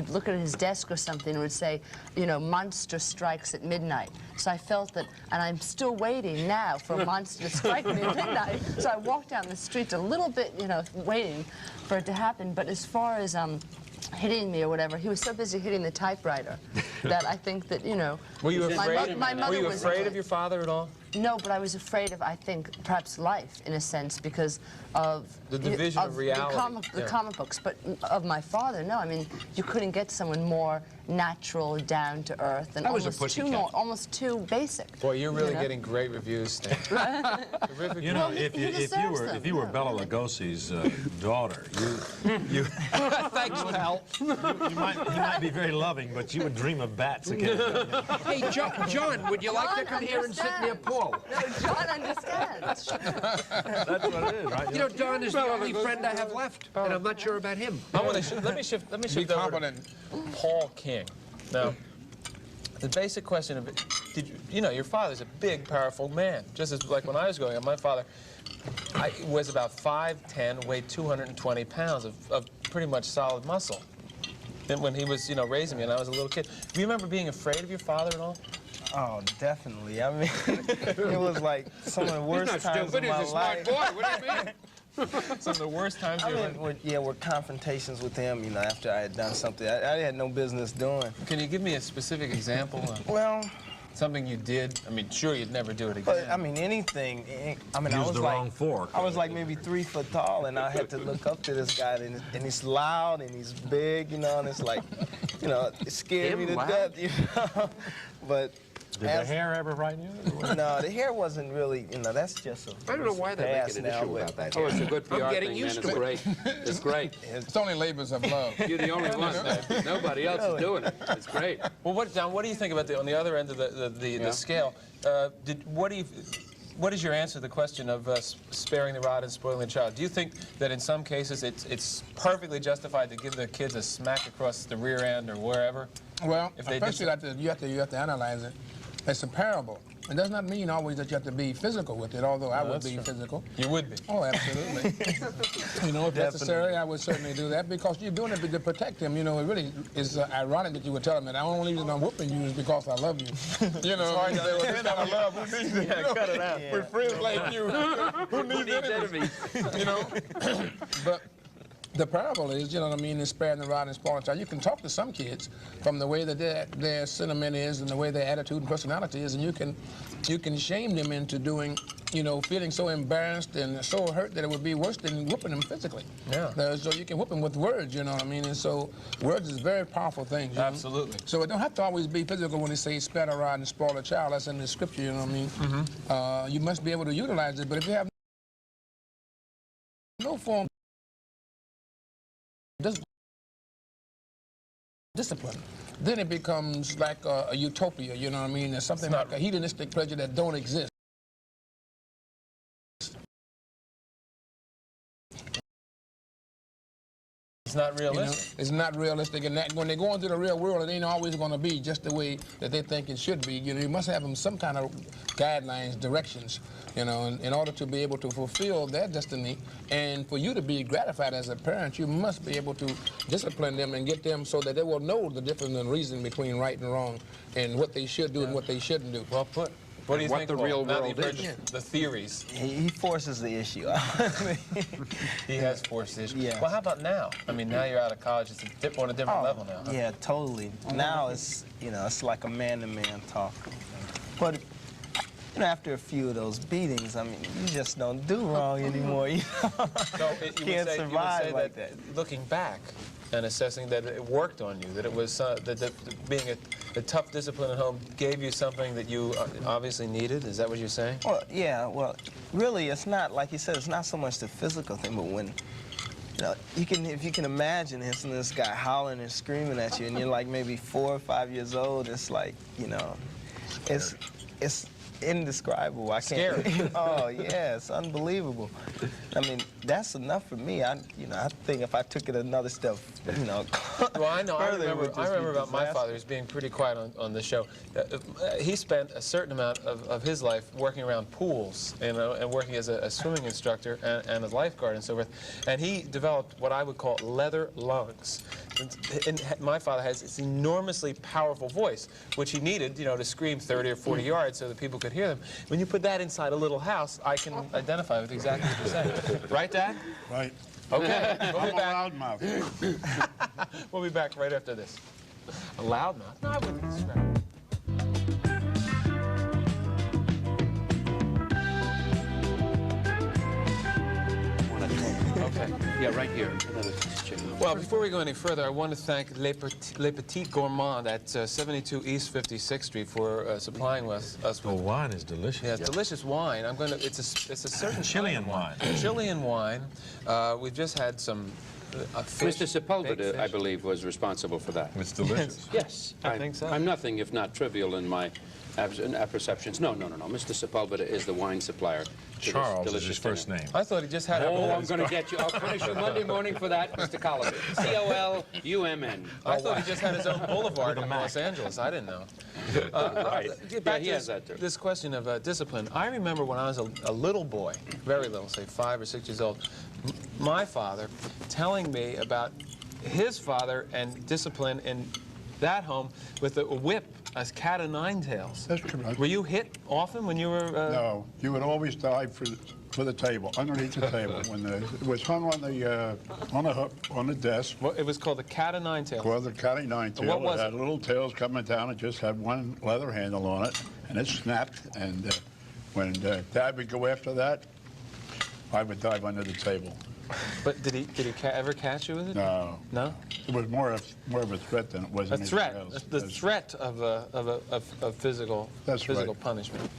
look at his desk or something, it would say, you know, monster strikes at midnight. So I felt that, and I'm still waiting now for a monster to strike me at midnight. So I walked down the street a little bit, you know, waiting for it to happen. But as far as hitting me or whatever, he was so busy hitting the typewriter that I think that, you know... Were you afraid, my mother were you was afraid of your father at all? No, but I was afraid of, I think, perhaps life, in a sense, because of... The division of reality. The comic books, but of my father, no. I mean, you couldn't get someone more natural, down to earth, and almost too basic. Boy, you're really getting great reviews, Stan. You know, if you were Bela Lugosi's daughter, you Thanks, pal. you might be very loving, but you would dream of bats occasionally. Hey, John, would you like to come here and sit near Paul? No, John understands. That's what it is, right? You know, John is the only friend I have left, and I'm not sure about him. Let me shift over to Paul King. Now, the basic question of it, you know, your father's a big, powerful man. Just as like when I was growing up, my father was about 5'10", weighed 220 pounds of pretty much solid muscle. And when he was, you know, raising me and I was a little kid. Do you remember being afraid of your father at all? Oh, definitely. I mean, it was like some of the worst times of my life. Boy, what do you mean? Some of the worst times of your life? Were confrontations with him, you know, after I had done something I had no business doing. Can you give me a specific example of something you did? I mean, sure, you'd never do it again. But, I mean, anything. I mean, Use the wrong fork. I was like maybe 3 foot tall, and I had to look up to this guy, and he's loud, and he's big, you know, and it's like, you know, it scared me to death, you know. But... Did the hair ever frighten you? No, the hair wasn't really, you know, that's just a... I don't know why they're making an issue about that. Oh, it's a good PR I'm getting thing, used man. to It's great. It's great. It's only labors of love. You're the only one. Nobody else is doing it. It's great. Well, John, what do you think about on the other end of the scale? What is your answer to the question of sparing the rod and spoiling the child? Do you think that in some cases it's perfectly justified to give the kids a smack across the rear end or wherever? Well, first you have to analyze it. It's a parable. It does not mean always that you have to be physical with it, although I would be physical. You would be. Oh, absolutely. You know, if necessary, I would certainly do that because you're doing it to protect him. You know, it really is ironic that you would tell him that the only reason I'm whooping you is because I love you. You know, it's hard to say, well, I love. Who needs it? Cut it out. With friends like you, who needs enemies? You know, but. The parable is, you know what I mean, is sparing the rod and spoiling the child. You can talk to some kids from the way that their sentiment is and the way their attitude and personality is, and you can shame them into doing, you know, feeling so embarrassed and so hurt that it would be worse than whooping them physically. Yeah. So you can whoop them with words, you know what I mean, and so words is very powerful things. Absolutely. So it don't have to always be physical when they say spare the rod and spoil the child. That's in the scripture, you know what I mean. You must be able to utilize it, but if you have no form discipline, then it becomes like a utopia, you know what I mean? It's something like a hedonistic pleasure that don't exist. It's not You know, realistic. it's not realistic, and that when they go into the real world, it ain't always going to be just the way that they think it should be. You know, you must have them some kind of guidelines, directions, you know, in order to be able to fulfill their destiny. And for you to be gratified as a parent, you must be able to discipline them and get them so that they will know the difference and reason between right and wrong, and what they should do and what they shouldn't do. Well put. What do you think, the Paul? real Now that world you've heard is. the theories. He forces the issue. He has forced issues. Yeah. Well, how about now? I mean, now you're out of college. It's on a different level now. Yeah, totally. Now it's, you know, it's like a man-to-man talk. But, you know, after a few of those beatings, I mean, you just don't do wrong anymore. You know? So you you can't would survive say like that. looking back and assessing that it worked on you, that it was that being a tough discipline at home gave you something that you obviously needed. Is that what you're saying? Well, yeah, well, really, it's not, like you said, it's not so much the physical thing, but when, you know, if you can imagine this guy howling and screaming at you, and you're like maybe 4 or 5 years old, it's like, you know, it's indescribable. I can't. Scary. Oh yeah, it's unbelievable. I mean, that's enough for me. I think if I took it another step, you know. Well, I know. I further, it would remember. just I remember be about my disaster. father. He's being pretty quiet on the show. He spent a certain amount of his life working around pools, you know, and working as a swimming instructor and a lifeguard and so forth. And he developed what I would call leather lungs. And my father has this enormously powerful voice, which he needed, you know, to scream 30 or 40 yards so that people could hear them. When you put that inside a little house, I can identify with exactly what you're saying. Right, Dad? Right. Okay. We'll I'm be a back. loudmouth. We'll be back right after this. A loudmouth? No, I wouldn't describe it. Okay. Yeah, right here. Well, before we go any further, I want to thank Les Petits Gourmands at 72 East 56th Street for supplying us The with wine is delicious. yeah, delicious wine. I'm going to. It's a certain Chilean wine. Chilean wine. We've just had some fish. Mr. baked Sepulveda, I fish. believe, was responsible for that. It's delicious. Yes. I think so. I'm nothing if not trivial in my perceptions. No. Mr. Sepulveda is the wine supplier to this Charles is delicious his first dinner. name. I thought he just had. Oh, I'm going to get you. I'll punish you Monday morning for that, Mr. Collum. C-O-L-U-M-N. I thought he just had his own boulevard in Los Angeles. I didn't know. Right. Get back Yeah, he to has that too. this question of discipline. I remember when I was a little boy, very little, say 5 or 6 years old, my father telling me about his father and discipline in that home with a whip, as cat o' nine tails. That's correct. Were you hit often when you were? No, you would always dive for the table, underneath the table. When it was hung on the hook on the desk. Well, it was called the cat o' nine tails. Well, the catty nine tail. What was it had it? little tails coming down. It just had one leather handle on it, and it snapped. And when Dad would go after that, I would dive under the table. But did he ever catch you with it? No. No? It was more of a threat than it was A anything threat. else. The threat of physical That's right. punishment.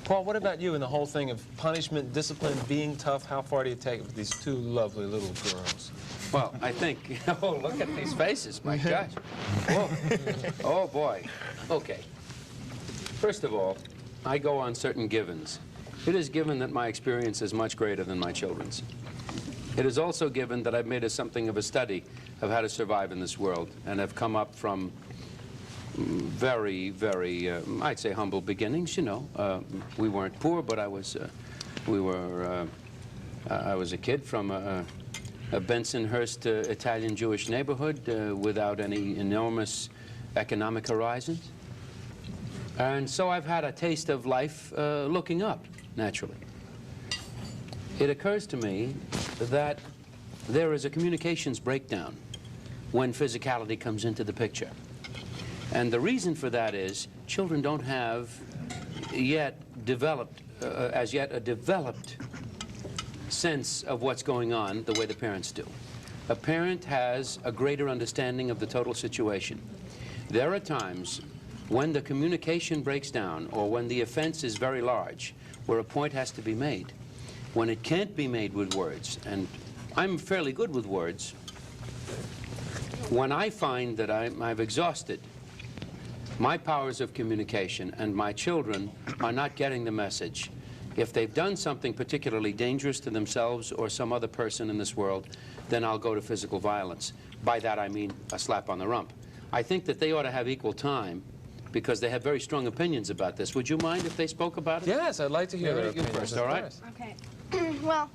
Paul, what about you and the whole thing of punishment, discipline, being tough? How far do you take it with these two lovely little girls? Well, I think, oh, look at these faces, my gosh. Whoa. Oh, boy. Okay. First of all, I go on certain givens. It is given that my experience is much greater than my children's. It is also given that I've made something of a study of how to survive in this world and have come up from very, very, I'd say, humble beginnings, you know. We weren't poor, but I was a kid from a Bensonhurst Italian Jewish neighborhood without any enormous economic horizons. And so I've had a taste of life looking up, naturally. It occurs to me that there is a communications breakdown when physicality comes into the picture. And the reason for that is children don't have yet developed, as yet a developed sense of what's going on the way the parents do. A parent has a greater understanding of the total situation. There are times when the communication breaks down or when the offense is very large, where a point has to be made. When it can't be made with words, and I'm fairly good with words, when I find that I've exhausted my powers of communication and my children are not getting the message, If they've done something particularly dangerous to themselves or some other person in this world, then I'll go to physical violence. By that I mean a slap on the rump. I think that they ought to have equal time because they have very strong opinions about this. Would you mind if they spoke about it? Yes, I'd like to hear their opinions. First, all right? Okay. Well,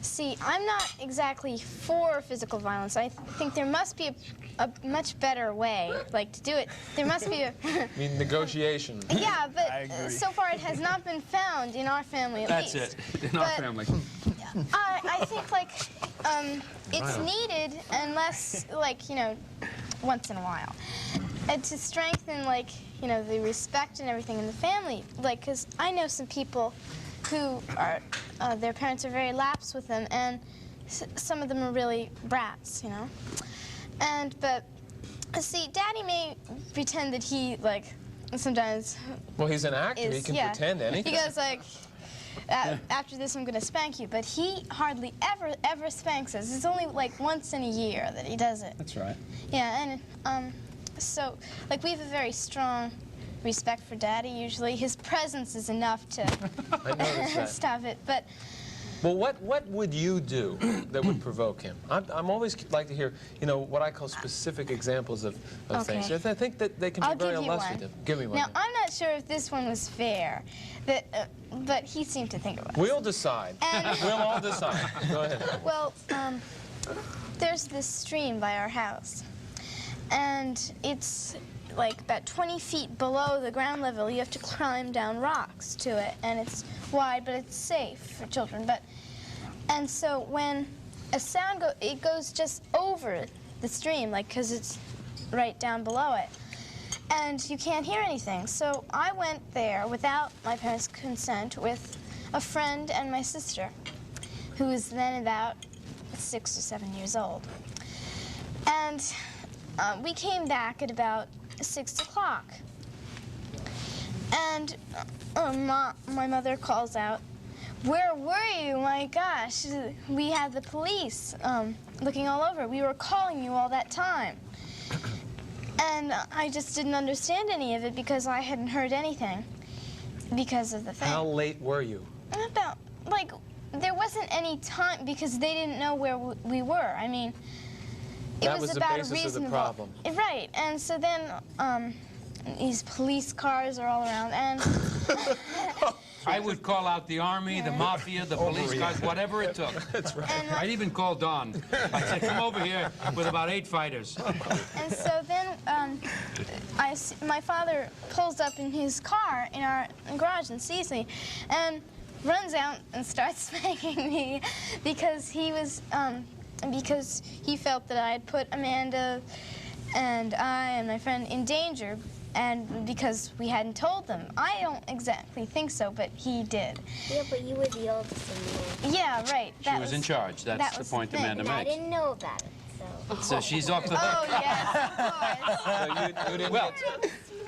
see, I'm not exactly for physical violence. I think there must be a much better way, like, to do it. There must be a... I mean, negotiation. Yeah, but so far it has not been found in our family, at least. That's it, in our family. I think, like, it's needed unless, like, you know, once in a while. And to strengthen, like, you know, the respect and everything in the family. Like, because I know some people who are, their parents are very lax with them, and some of them are really brats, you know? But, see, Daddy may pretend that he, like, sometimes... Well, he's an actor. He can pretend anything. He goes, like, after this, I'm going to spank you. But he hardly ever spanks us. It's only, like, once in a year that he does it. That's right. Yeah, and, so, like, we have a very strong respect for Daddy, usually. His presence is enough to stop it, but... Well, what would you do that would provoke him? I'm always like to hear, you know, what I call specific examples of things. I think that they can be very illustrative. Give me one. Now, I'm not sure if this one was fair, but he seemed to think it was. We'll decide. We'll all decide. Go ahead. Well, there's this stream by our house, and it's like about 20 feet below the ground level. You have to climb down rocks to it, and it's wide, but it's safe for children. And so when a sound it goes just over the stream, like, because it's right down below it, and you can't hear anything. So I went there without my parents' consent with a friend and my sister, who was then about 6 or 7 years old. And we came back at about 6 o'clock. And my mother calls out, "Where were you? My gosh, we had the police looking all over. We were calling you all that time." And I just didn't understand any of it because I hadn't heard anything because of the thing. How late were you? About, like, there wasn't any time because they didn't know where we were. I mean, it That was the about basis a reasonable... of the problem. Right, and so then these police cars are all around, and... I would call out the army, the mafia, the police cars, whatever it took. That's right. I'd even call Dawn. I'd say, come over here with about 8 fighters. And so then my father pulls up in his car in our garage and sees me and runs out and starts spanking me because he was, because he felt that I had put Amanda and I and my friend in danger, and because we hadn't told them. I don't exactly think so, but he did. Yeah, but you were the oldest in the room. Yeah, right. She was in charge. That's the point Amanda And I makes. didn't know about it, so... So she's off the hook. Oh, yes, of course. So you didn't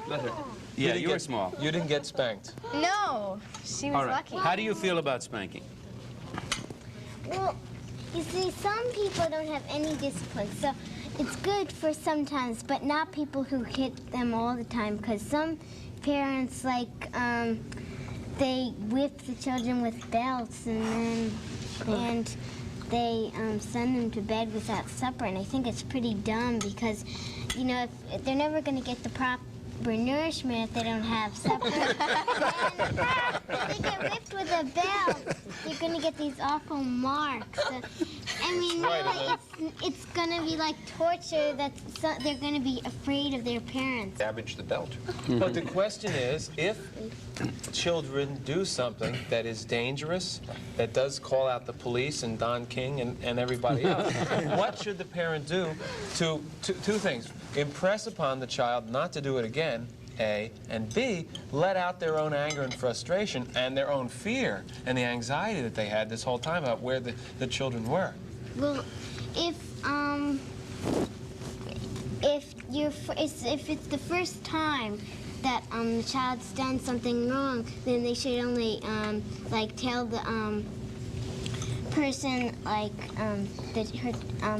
Let her. Yeah, you were small. You didn't get spanked. No, she was All right. lucky. How do you feel about spanking? Well, you see, some people don't have any discipline, so it's good for sometimes, but not people who hit them all the time, because some parents, like, they whip the children with belts, and they send them to bed without supper, and I think it's pretty dumb because, you know, if they're never going to get the proper nourishment if they don't have supper. And if they get whipped with a belt, they're going to get these awful marks. I mean, really, it's going to be like torture that they're going to be afraid of their parents. Damage the belt. But the question is, if children do something that is dangerous, that does call out the police and Don King and everybody else, what should the parent do to two things? Impress upon the child not to do it again, A, and B, let out their own anger and frustration and their own fear and the anxiety that they had this whole time about where the children were. Well, if it's the first time that the child's done something wrong, then they should only like tell the person like that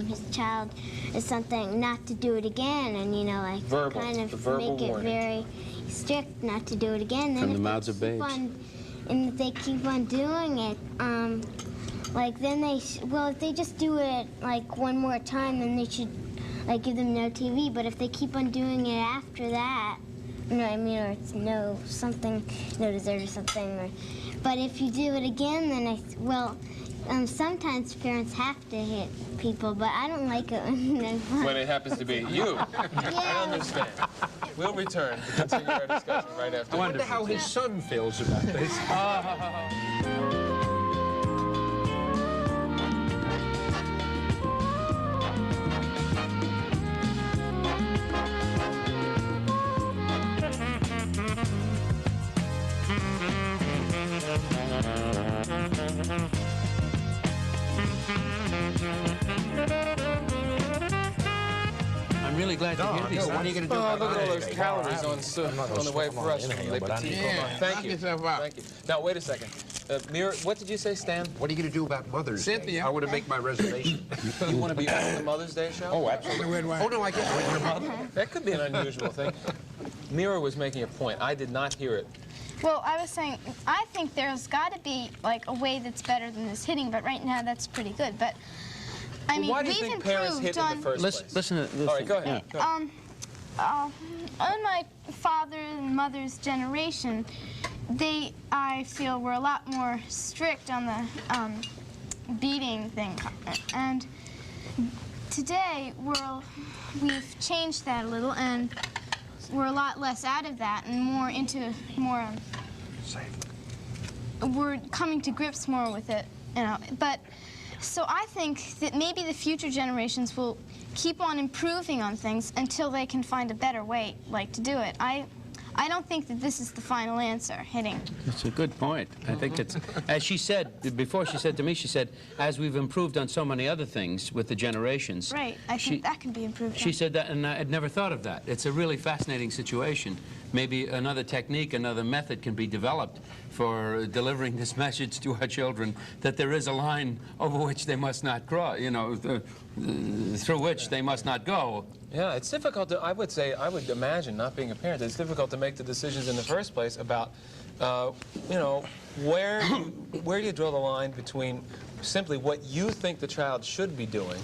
his child is something not to do it again, and you know, like verbal, kind of verbal make it warning. very strict not to do it again. Then From the if mouths they of keep babes. on and if they keep on doing it, like then well, if they just do it like one more time, then they should like give them no TV. But if they keep on doing it after that, you know what I mean, or it's no dessert or something, but if you do it again, then sometimes parents have to hit people, but I don't like it when it happens to be you. Yeah. I understand. We'll return to continue our discussion right after. I wonder how his son feels about this. I'm really glad to hear these. What are you going to do Oh, about look at all it? those calories on the way for us. Thank you. Thank you. Now, wait a second. Myra, what did you say, Stan? What are you going to do about Mother's Day? Cynthia. I want to make my reservation. You want to be on the Mother's Day show? Oh, absolutely. Oh, no, I get it. Your mother. That could be an unusual thing. Myra was making a point. I did not hear it. Well, I was saying, I think there's got to be like a way that's better than this hitting, but right now that's pretty good. But I mean, Why do you we've think parents hit improved in the first place? Listen to this. All right, go ahead. Go ahead. On my father and mother's generation, I feel, were a lot more strict on the beating thing. And today, we've changed that a little, and we're a lot less out of that and more into we're coming to grips more with it, you know. But so I think that maybe the future generations will keep on improving on things until they can find a better way, like, to do it. I don't think that this is the final answer, hitting. That's a good point. I think it's, as she said, before she said to me, she said, as we've improved on so many other things with the generations. Right, I think that can be improved She on. said that, and I had never thought of that. It's a really fascinating situation. Maybe another technique, another method can be developed for delivering this message to our children that there is a line over which they must not cross, you know, through which they must not go. Yeah, it's difficult to, I would imagine, not being a parent, it's difficult to make the decisions in the first place about, you know, where do you draw the line between simply what you think the child should be doing,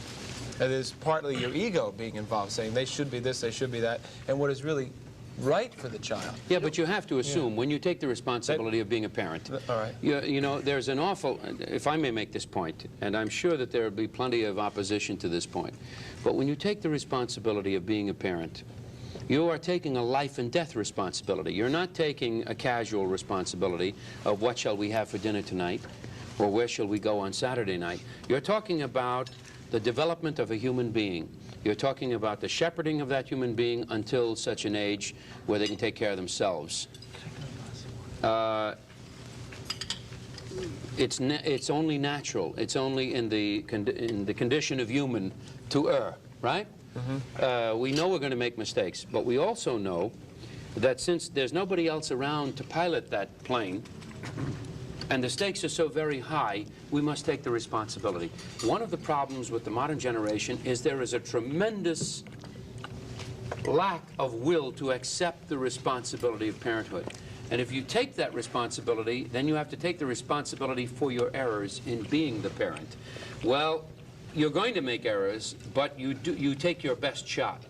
that is partly your ego being involved, saying they should be this, they should be that, and what is really right for the child. Yeah, but you have to assume, when you take the responsibility of being a parent, all right. you know, there's an awful, if I may make this point, and I'm sure that there will be plenty of opposition to this point, but when you take the responsibility of being a parent, you are taking a life and death responsibility. You're not taking a casual responsibility of what shall we have for dinner tonight, or where shall we go on Saturday night. You're talking about the development of a human being. You're talking about the shepherding of that human being until such an age where they can take care of themselves. It's only natural. It's only in the condition of human to err, right? Mm-hmm. We know we're going to make mistakes, but we also know that since there's nobody else around to pilot that plane, and the stakes are so very high, we must take the responsibility. One of the problems with the modern generation is there is a tremendous lack of will to accept the responsibility of parenthood. And if you take that responsibility, then you have to take the responsibility for your errors in being the parent. Well, you're going to make errors, but you take your best shot.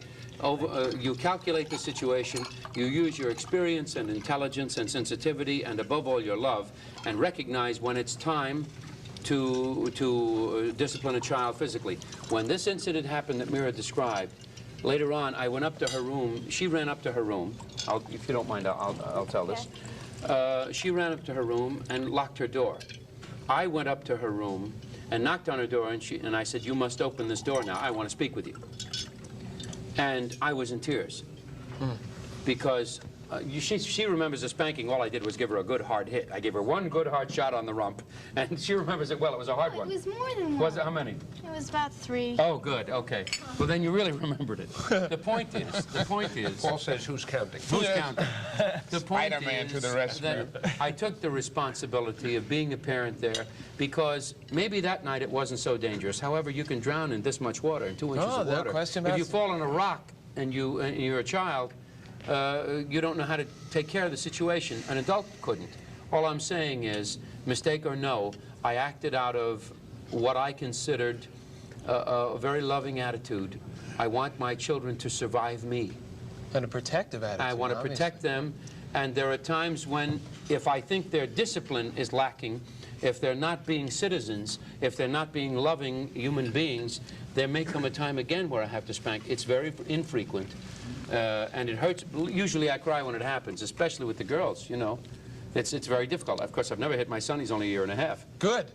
You calculate the situation, you use your experience and intelligence and sensitivity and above all your love, and recognize when it's time to discipline a child physically. When this incident happened that Myra described, later on I went up to her room. She ran up to her room. If you don't mind, I'll tell this. She ran up to her room and locked her door. I went up to her room and knocked on her door, and I said, "You must open this door now. I want to speak with you." And I was in tears because she remembers a spanking. All I did was give her a good hard hit. I gave her one good hard shot on the rump, and she remembers it well. It was a hard one. It was more than one. Was it, how many? It was about 3. Oh, good. Okay. Well, then you really remembered it. The point is. Paul says, who's counting? Who's counting? The point Spider-Man is to the rescue. that I took the responsibility of being a parent there because maybe that night it wasn't so dangerous. However, you can drown in this much water, in 2 inches of no water. question If about you fall on a rock and you're a child, you don't know how to take care of the situation. An adult couldn't. All I'm saying is, mistake or no, I acted out of what I considered a very loving attitude. I want my children to survive me. And a protective attitude. I want to protect them, and there are times when, if I think their discipline is lacking, if they're not being citizens, if they're not being loving human beings, there may come a time again where I have to spank. It's very infrequent, and it hurts. Usually I cry when it happens, especially with the girls, you know. It's very difficult. Of course, I've never hit my son. He's only a year and a half. Good.